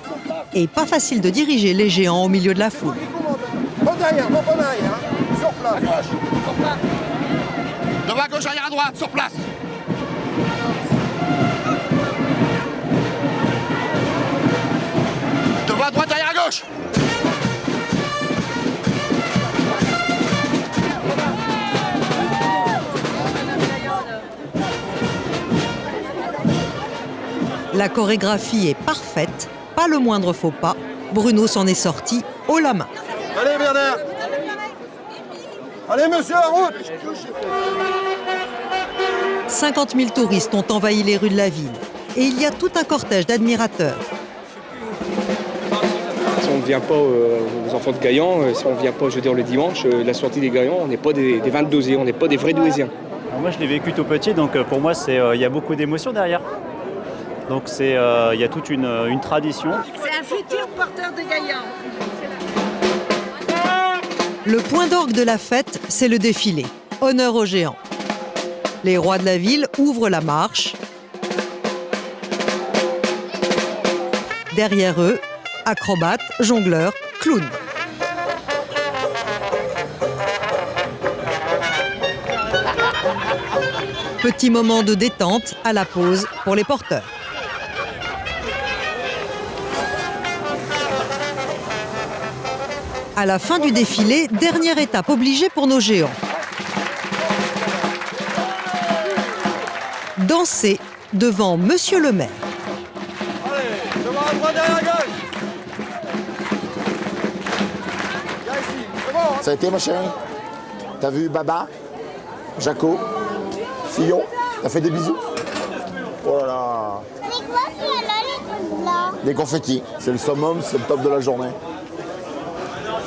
Et pas facile de diriger les géants au milieu de la foule. Bon derrière, sur place. Devant à gauche, arrière à droite, sur place. Devant à droite, arrière à gauche. La chorégraphie est parfaite, pas le moindre faux pas. Bruno s'en est sorti haut la main. Allez, Bernard. Allez, monsieur, en route. 50 000 touristes ont envahi les rues de la ville. Et il y a tout un cortège d'admirateurs. Si on ne vient pas aux enfants de Gaillan, si on ne vient pas, je veux dire, le dimanche, la sortie des Gaillans, on n'est pas des 22e, on n'est pas des vrais douésiens. Moi, je l'ai vécu tout petit, donc pour moi, il y a beaucoup d'émotions derrière. Donc il y a toute une tradition. C'est un futur porteur de Gaillan. Le point d'orgue de la fête, c'est le défilé. Honneur aux géants. Les rois de la ville ouvrent la marche. Derrière eux, acrobates, jongleurs, clowns. Petit moment de détente à la pause pour les porteurs. À la fin du défilé, dernière étape obligée pour nos géants. Danser devant Monsieur le maire. Allez, devant à droite, derrière à gauche. Viens ici, c'est bon, hein. Ça a été, ma chérie? T'as vu Baba, Jaco, Fillon? T'as fait des bisous? Oh là là. C'est quoi qui est là, les trucs blancs? Des confettis. C'est le summum, c'est le top de la journée.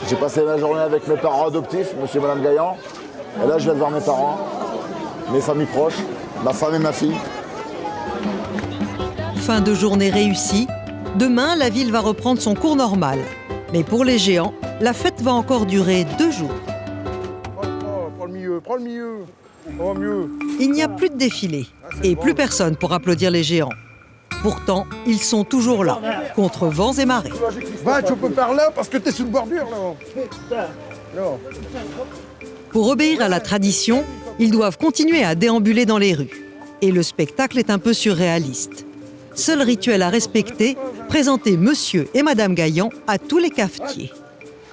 J'ai passé la journée avec mes parents adoptifs, monsieur et madame Gaillan. Et là, je viens de voir mes parents, mes familles proches, ma femme et ma fille. Fin de journée réussie. Demain, la ville va reprendre son cours normal. Mais pour les géants, la fête va encore durer 2 jours. Prends le milieu, prends le milieu. Oh, mieux. Il n'y a plus de défilé et plus personne pour applaudir les géants. Pourtant, ils sont toujours là, contre vents et marées. Va, tu peux par là parce que t'es sous le bordure, là. Pour obéir à la tradition, ils doivent continuer à déambuler dans les rues. Et le spectacle est un peu surréaliste. Seul rituel à respecter, présenter Monsieur et Madame Gaillan à tous les cafetiers.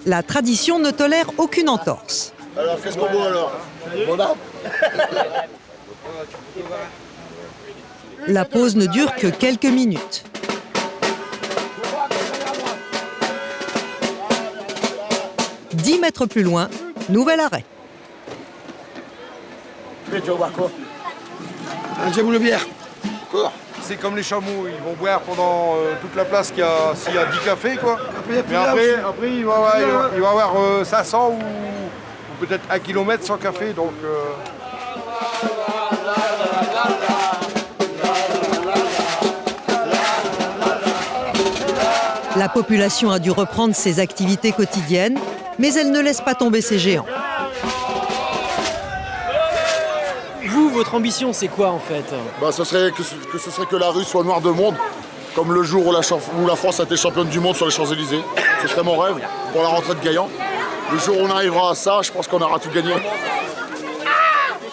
La tradition ne tolère aucune entorse. Alors, qu'est-ce qu'on boit alors? Bon, La pause ne dure que quelques minutes. « 10 mètres plus loin, nouvel arrêt. Un diable de bière. Quoi? C'est comme les chameaux, ils vont boire pendant toute la place s'il y a 10 cafés, quoi. Mais après il va avoir 500 ou peut-être 1 kilomètre sans café, donc... La population a dû reprendre ses activités quotidiennes, mais elle ne laisse pas tomber ses géants. Vous, votre ambition, c'est quoi en fait? Ce serait que la rue soit noire de monde, comme le jour où la France a été championne du monde sur les Champs-Élysées. Ce serait mon rêve pour la rentrée de Gaillan. Le jour où on arrivera à ça, je pense qu'on aura tout gagné.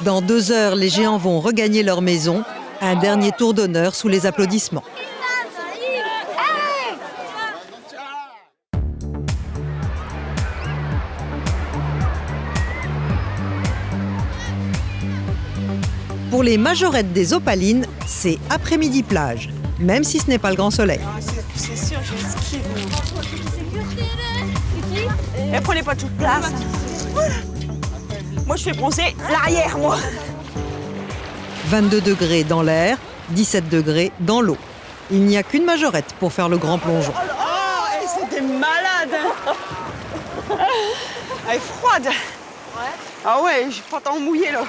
Dans 2 heures, les géants vont regagner leur maison. Un dernier tour d'honneur sous les applaudissements. Pour les majorettes des Opalines, c'est après-midi plage, même si ce n'est pas le grand soleil. C'est sûr, j'ai le ski. Et prenez pas toute place. Moi, je fais bronzer l'arrière, moi. 22 degrés dans l'air, 17 degrés dans l'eau. Il n'y a qu'une majorette pour faire le grand plongeon. Oh, c'était malade. Elle est froide. Ah ouais, j'ai pas tant mouillé, là.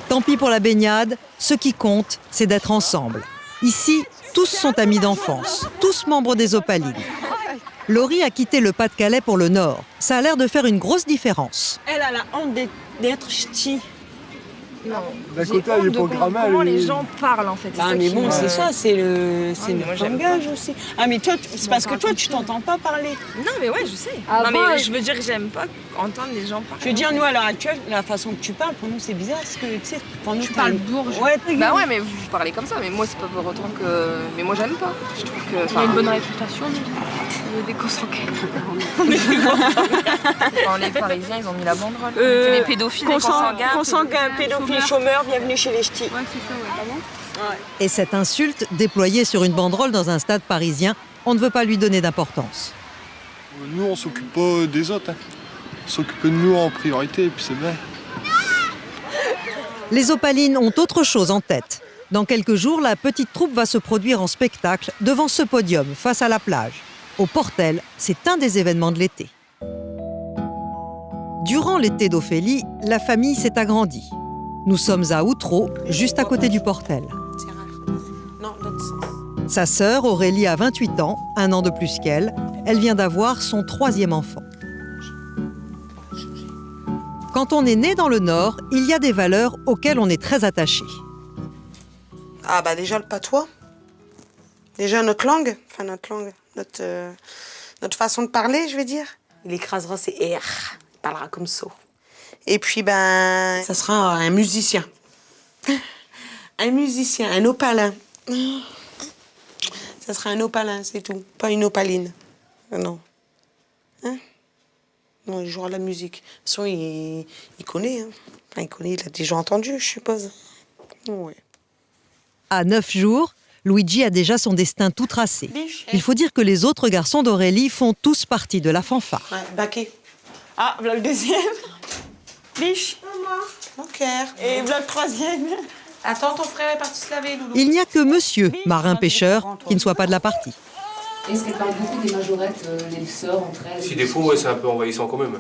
Tant pis pour la baignade, ce qui compte, c'est d'être ensemble. Ici, tous sont amis d'enfance, tous membres des Opalines. Laurie a quitté le Pas-de-Calais pour le Nord. Ça a l'air de faire une grosse différence. Elle a la honte d'être ch'ti. Non. D'un côté, il est programmé. Comment les gens parlent en fait. Mais bon, c'est ça, c'est le langage aussi. Ah mais toi, c'est parce que toi, tu t'entends pas parler. Non mais ouais, je sais. Ah, non mais je veux dire, j'aime pas entendre les gens parler. Je veux dire, nous à l'heure actuelle, la façon que tu parles, pour nous c'est bizarre, parce que tu sais, pour nous tu parles bourge. Ouais, bah ouais, mais vous parlez comme ça, mais moi c'est pas pour autant que. Mais moi j'aime pas. Je trouve que. Il y a une bonne réputation, des consanguins. Les Parisiens, ils ont mis la banderole. Les pédophiles, les consanguins, pédophiles, chômeurs, bienvenue chez les ch'tis. Ouais, c'est ça, ouais. Et cette insulte, déployée sur une banderole dans un stade parisien, on ne veut pas lui donner d'importance. Nous, on s'occupe pas des autres. Hein. On s'occupe de nous en priorité, et puis c'est vrai. Les Opalines ont autre chose en tête. Dans quelques jours, la petite troupe va se produire en spectacle devant ce podium, face à la plage. Au Portel, c'est un des événements de l'été. Durant l'été d'Ophélie, la famille s'est agrandie. Nous sommes à Outreau, juste à côté du Portel. Non, l'autre sens. Sa sœur, Aurélie, a 28 ans, 1 an de plus qu'elle. Elle vient d'avoir son 3e enfant. Quand on est né dans le Nord, il y a des valeurs auxquelles on est très attaché. Ah bah déjà le patois. Déjà notre langue, notre façon de parler, je vais dire. Il écrasera ses R, il parlera comme ça. Et puis ça sera un musicien. Un musicien, un opalin. Ça sera un opalin, c'est tout, pas une opaline. Non. Hein? Non, il jouera de la musique. De toute façon, il connaît. Hein. Enfin, il connaît, il a déjà entendu, je suppose. Ouais. À 9 jours, Luigi a déjà son destin tout tracé. Il faut dire que les autres garçons d'Aurélie font tous partie de la fanfare. Ouais, baquet. Ah, voilà le deuxième. Biche. Maman. Mon cœur. Et voilà le troisième. Attends, ton frère est parti se laver, Loulou. Il n'y a que monsieur, marin-pêcheur, qui ne soit pas de la partie. Est-ce qu'elle parle beaucoup des majorettes, les sœurs entre elles? Si des fois, ouais, c'est un peu envahissant quand même.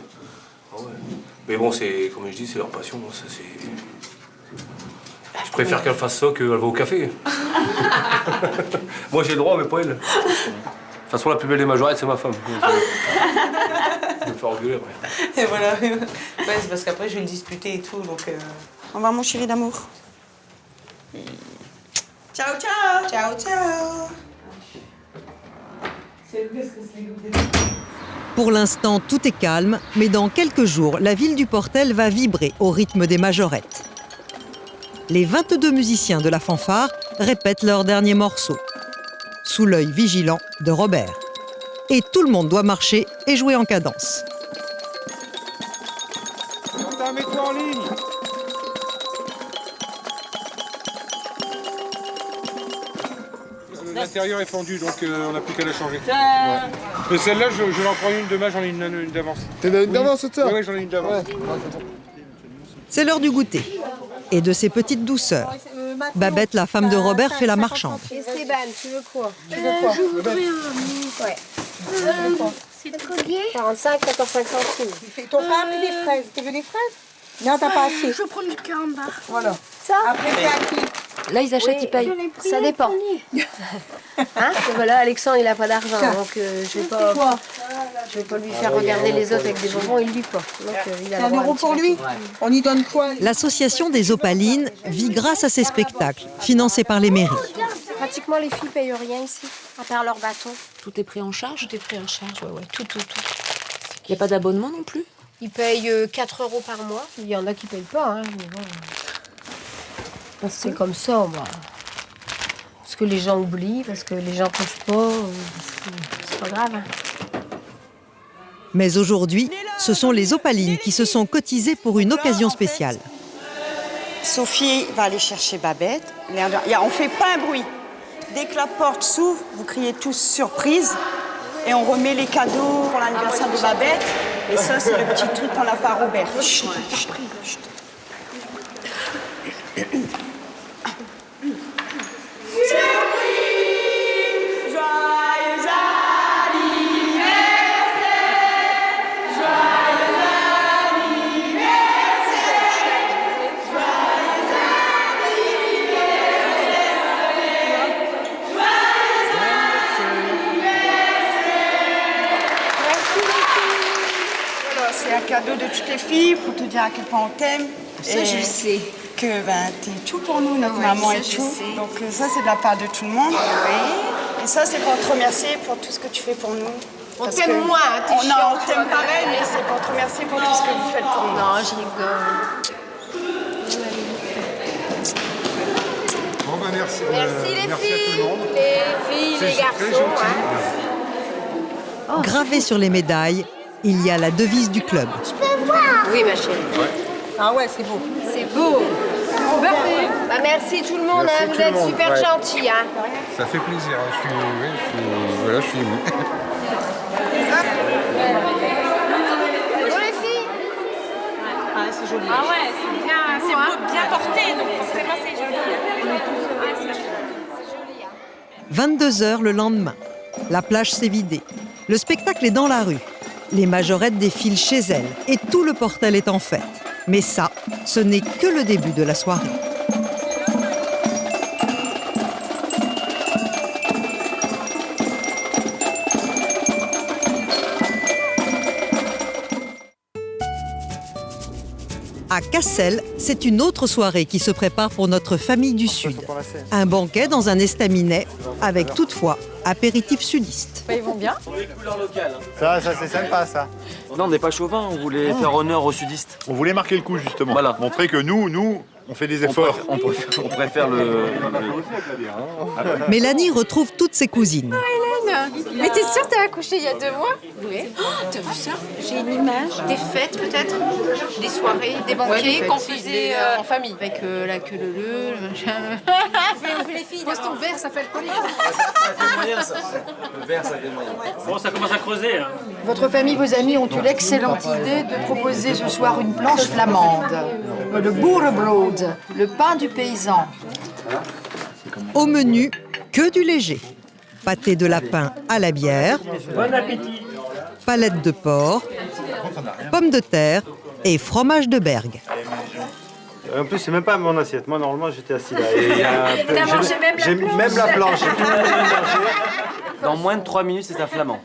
Ah ouais. Mais bon, c'est comme je dis, c'est leur passion. Ça, c'est... Je préfère qu'elle fasse ça qu'elle va au café. Moi, j'ai le droit, mais pas elle. De toute façon, la plus belle des majorettes, c'est ma femme. Je vais me faire engueuler après. Et voilà. Ouais, c'est parce qu'après, je vais le disputer et tout, donc... Au revoir, mon chéri d'amour. Ciao, ciao. Ciao, ciao. Pour l'instant, tout est calme, mais dans quelques jours, la ville du Portel va vibrer au rythme des majorettes. Les 22 musiciens de la fanfare répètent leur dernier morceau, sous l'œil vigilant de Robert. Et tout le monde doit marcher et jouer en cadence. Mets-toi en ligne. L'intérieur est fendu, donc on n'a plus qu'à la changer. Ouais. Mais celle-là, je l'en prends une demain, j'en ai une d'avance. T'en as une d'avance, ça? Oui, j'en ai une d'avance. C'est l'heure du goûter. et de ses petites douceurs. Babette, la femme de Robert, fait la marchande. Esteban, tu veux quoi? Je voudrais Ouais. c'est le collier. 45, 14, 5 centimes. Ton frère a pris des fraises. Tu veux des fraises? Non, t'as pas assez. Je vais prendre du carambar. Voilà. Ça? Après, c'est à qui? Là, ils achètent, ils payent. Ça dépend. Hein? Et voilà, Alexandre, il n'a pas d'argent, donc je vais pas lui faire regarder les autres avec des bonbons, il ne lit pas. Donc, il a C'est 1 euro pour lui? On y donne quoi? L'association des Opalines vit grâce à ces spectacles, financés par les mairies. Pratiquement, les filles payent rien ici, à part leur bâton. Tout est pris en charge? Tout est pris en charge, ouais. Tout. Il n'y a pas d'abonnement non plus? Ils payent 4 € par mois. Il y en a qui ne payent pas, hein, mais bon. C'est comme ça, moi. Parce que les gens oublient, parce que les gens ne peuvent pas. C'est pas grave. Hein. Mais aujourd'hui, ce sont les Opalines qui se sont cotisées pour une occasion spéciale. Sophie va aller chercher Babette. On fait pas un bruit. Dès que la porte s'ouvre, vous criez tous surprise. Et on remet les cadeaux pour l'anniversaire de Babette. Et ça, c'est le petit truc qu'on a fait à Robert. Chut, chut, chut. C'est un cadeau de toutes les filles pour te dire à quel point on t'aime. Ça, je le sais. Que t'es tout pour nous, notre maman ça, et je tout. sais. Donc ça, c'est de la part de tout le monde. Et ça, c'est pour te remercier pour tout ce que tu fais pour nous. On Parce t'aime que- moins, hein, t'es Non, chiante. on t'aime pareil, mais c'est pour te remercier pour tout ce que vous faites pour nous. Non, je rigole. Bon, ben merci. Merci les merci filles. à tout le monde. Les filles, C'est les très garçons. gentil. Hein. Gravé sur les médailles, il y a la devise du club. Oui, ma chérie. Ah ouais, c'est beau. C'est beau. Bah, merci tout le monde, Merci hein, tout vous le êtes monde, super ouais. gentils. Hein. Ça fait plaisir. Je suis ému. C'est beau les filles? Ah, c'est joli. Ah ouais, c'est bien, c'est beau, bien porté, donc forcément c'est joli. Ouais, c'est joli. 22h le lendemain. La plage s'est vidée. Le spectacle est dans la rue. Les majorettes défilent chez elles et tout le portel est en fête. Mais ça, ce n'est que le début de la soirée. À Cassel, c'est une autre soirée qui se prépare pour notre famille du Sud. Un banquet dans un estaminet, avec toutefois apéritif sudiste. Ils vont bien. Ça c'est sympa ça. Non, on n'est pas chauvin, on voulait faire honneur aux sudistes. On voulait marquer le coup justement. Voilà. Montrer que nous, on fait des efforts. On préfère le... Mélanie retrouve toutes ses cousines. Mais t'es sûre t'as accouché il y a 2 mois? Oui, t'as vu ça? J'ai une image. Des fêtes peut-être? Des soirées, des banquets qu'on faisait en famille. Avec la queue le machin. On fait les filles. Pose ton verre, ça fait le collier. Ça fait moyen, ça. Le verre, ça fait moyen. Bon, ça commence à creuser. Hein. Votre famille, vos amis ont eu l'excellente idée de proposer ce soir une planche flamande. Le boerenbrood, le pain du paysan. Au menu, que du léger. Pâté de lapin à la bière, Bon appétit. palette de porc, pommes de terre et fromage de Bergue. En plus, c'est même pas mon assiette. Moi, normalement, j'étais assis là. Et il y a un peu- T'as mangé même la j'ai planche. même la planche. J'ai tout mélangé. Dans moins de 3 minutes, c'est un flamand.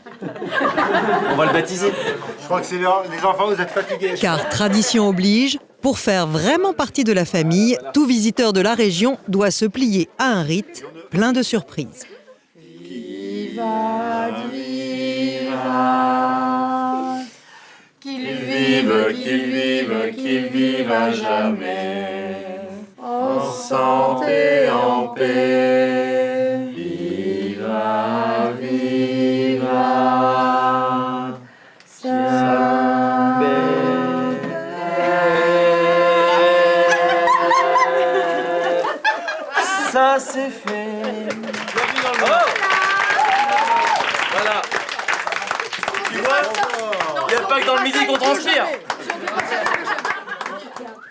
On va le baptiser. Je crois que c'est les enfants, vous êtes fatigués. Car tradition oblige, pour faire vraiment partie de la famille, tout visiteur de la région doit se plier à un rite plein de surprises. Qu'il vive à jamais, en santé, en paix. Viva, viva, Ça, c'est fait. Voilà. Tu vois, il n'y a pas que dans le midi qu'on transpire.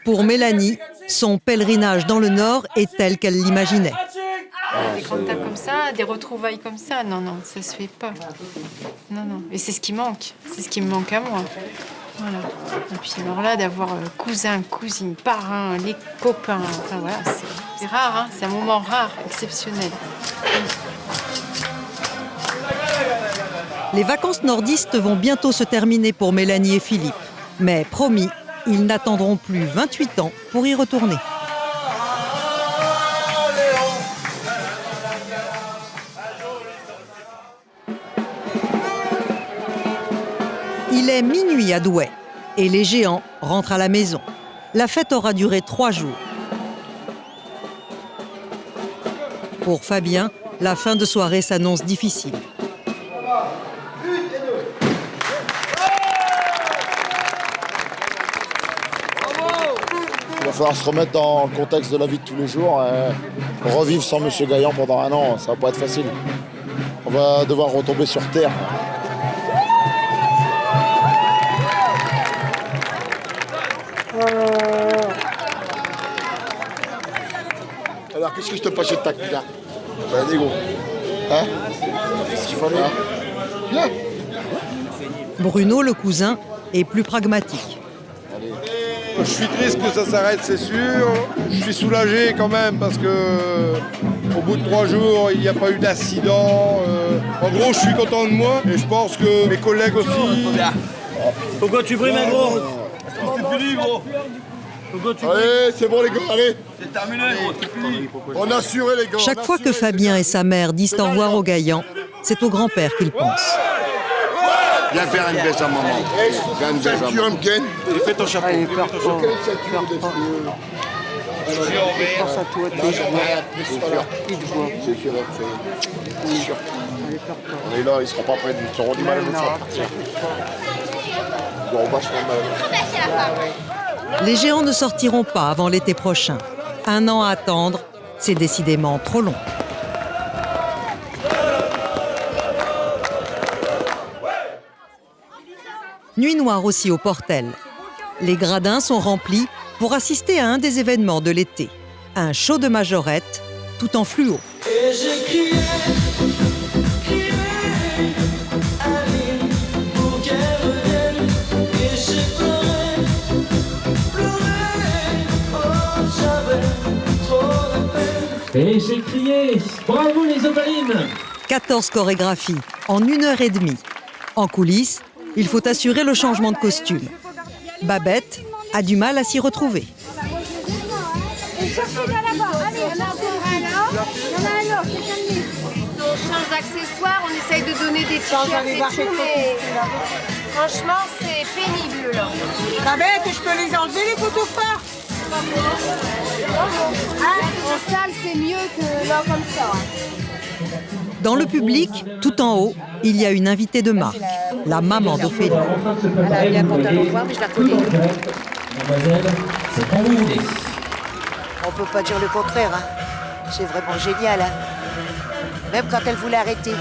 Pour Mélanie, Son pèlerinage dans le Nord est tel qu'elle l'imaginait. Des grandes tables comme ça, des retrouvailles comme ça, non, ça se fait pas. Non. Et c'est ce qui manque. C'est ce qui me manque à moi. Voilà. Et puis alors là, d'avoir cousins, cousines, parrains, les copains, enfin voilà, c'est rare, hein, c'est un moment rare, exceptionnel. Les vacances nordistes vont bientôt se terminer pour Mélanie et Philippe. Mais promis, ils n'attendront plus 28 ans pour y retourner. Il est minuit à Douai et les géants rentrent à la maison. La fête aura duré 3 jours. Pour Fabien, la fin de soirée s'annonce difficile. Il va falloir se remettre dans le contexte de la vie de tous les jours. Revivre sans M. Gaillan pendant 1 an, ça va pas être facile. On va devoir retomber sur terre. Alors, qu'est-ce que je te passe de tac, là? Ben, des gros. Hein? Qu'est-ce qu'il fallait? Viens. Bruno, le cousin, est plus pragmatique. Je suis triste que ça s'arrête, c'est sûr. Je suis soulagé quand même parce que au bout de 3 jours, il n'y a pas eu d'accident. En gros, je suis content de moi et je pense que mes collègues aussi. Pourquoi tu brimes, gros? C'est fini, gros. Allez, c'est bon les gars, allez. C'est terminé, gros, c'est fini. On a assuré les gars. Chaque fois que Fabien et sa mère disent au revoir aux Gaillans, c'est au grand-père qu'ils pensent. Viens faire une baisse à maman. Viens une baisse à maman. Fais ton chapeau. Allez, pleure pas. Pense à toi, t'es joueur. Il te voit. C'est sûr. On est là, il ne sera pas prêt de se rendre du mal à nous faire partir. Bon, vachement mal. Les géants ne sortiront pas avant l'été prochain. 1 an à attendre, c'est décidément trop long. Nuit noire aussi au Portel. Les gradins sont remplis pour assister à un des événements de l'été. Un show de majorette, tout en fluo. Et j'ai crié, Aline, pour qu'elle revienne. Et j'ai pleuré, oh j'avais trop de peine. Et j'ai crié, bravo les opalines! 14 chorégraphies en 1h30. En coulisses, il faut assurer le changement de costume. Babette a du mal à s'y retrouver. On change d'accessoires, on essaye de donner des t-shirts et tout, mais franchement, c'est pénible là. Babette, je peux les enlever les photos forts? En salle, c'est mieux que là comme ça. Dans le public, tout en haut, il y a une invitée de marque, la maman d'Ophélie. Elle a bien pantalon noir, mais je la reconnais. Mademoiselle, c'est quand vous voulez. On peut pas dire le contraire, hein. C'est vraiment génial, hein. Même quand elle voulait arrêter.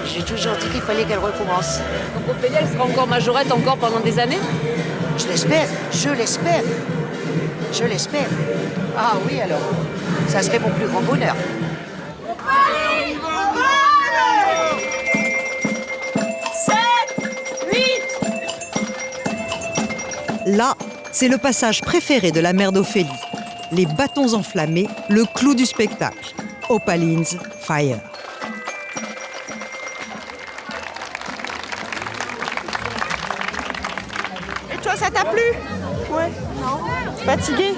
J'ai toujours dit qu'il fallait qu'elle recommence. Donc Ophélie, elle sera encore majorette encore pendant des années? Je l'espère, je l'espère. Je l'espère. Ah oui, alors. Ça serait mon plus grand bonheur. Là, c'est le passage préféré de la mère d'Ophélie. Les bâtons enflammés, le clou du spectacle. Opalines Fire. Et toi, ça t'a plu? Ouais. Non. Fatigué?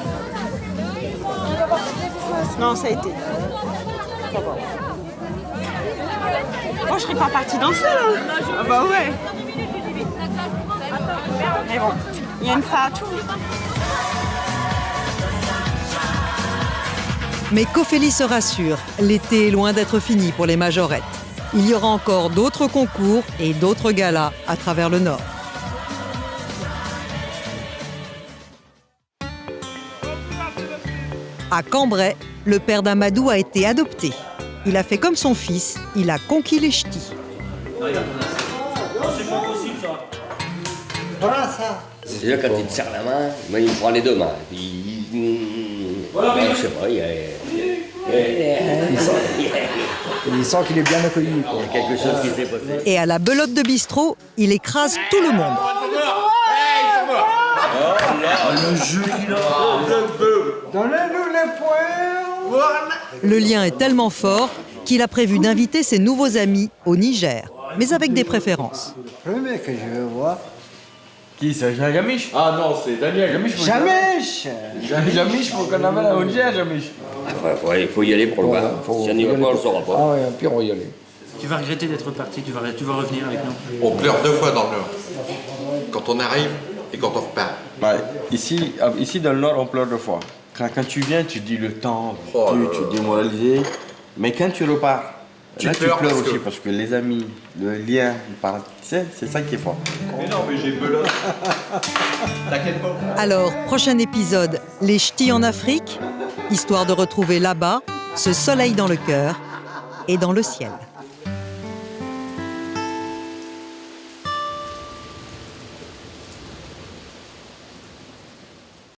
Non, ça a été. Ça va. Moi, je serais pas partie danser, là. Ah bah ouais. Mais bon, il y a une fin à tout. Mais qu'Ophélie se rassure, l'été est loin d'être fini pour les majorettes. Il y aura encore d'autres concours et d'autres galas à travers le Nord. À Cambrai, le père d'Amadou a été adopté. Il a fait comme son fils, il a conquis les ch'tis. C'est pas possible ça. Voilà ça. Déjà, quand il te serre la main, il me prend les deux mains. Je sais pas, il sent qu'il est bien accueilli. Il y a quelque chose qui s'est passé. Et à la belote de bistrot, il écrase tout le monde. Le jeu qu'il a. Donnez-nous les points. Le lien est tellement fort qu'il a prévu d'inviter ses nouveaux amis au Niger, mais avec des préférences. Le premier que je veux voir. Qui c'est Jamish? Ah non, c'est Daniel Jamish. Jamish, faut qu'on amène au Niger, Jamish. Il faut y aller pour le voir. Si on n'y va pas, on le saura pas. Ah ouais, puis on va y aller. Tu vas regretter d'être parti, tu vas revenir avec nous. On pleure 2 fois dans le Nord. Quand on arrive et quand on repart. Ici, dans le Nord, on pleure 2 fois. Quand tu viens, tu dis le temps, tu es démoralisé. Mais quand tu repars, tu pleures aussi parce que les amis, le lien, c'est ça qui est fort. Mais non, mais j'ai belote. T'inquiète pas. Alors, prochain épisode, les ch'tis en Afrique, histoire de retrouver là-bas ce soleil dans le cœur et dans le ciel.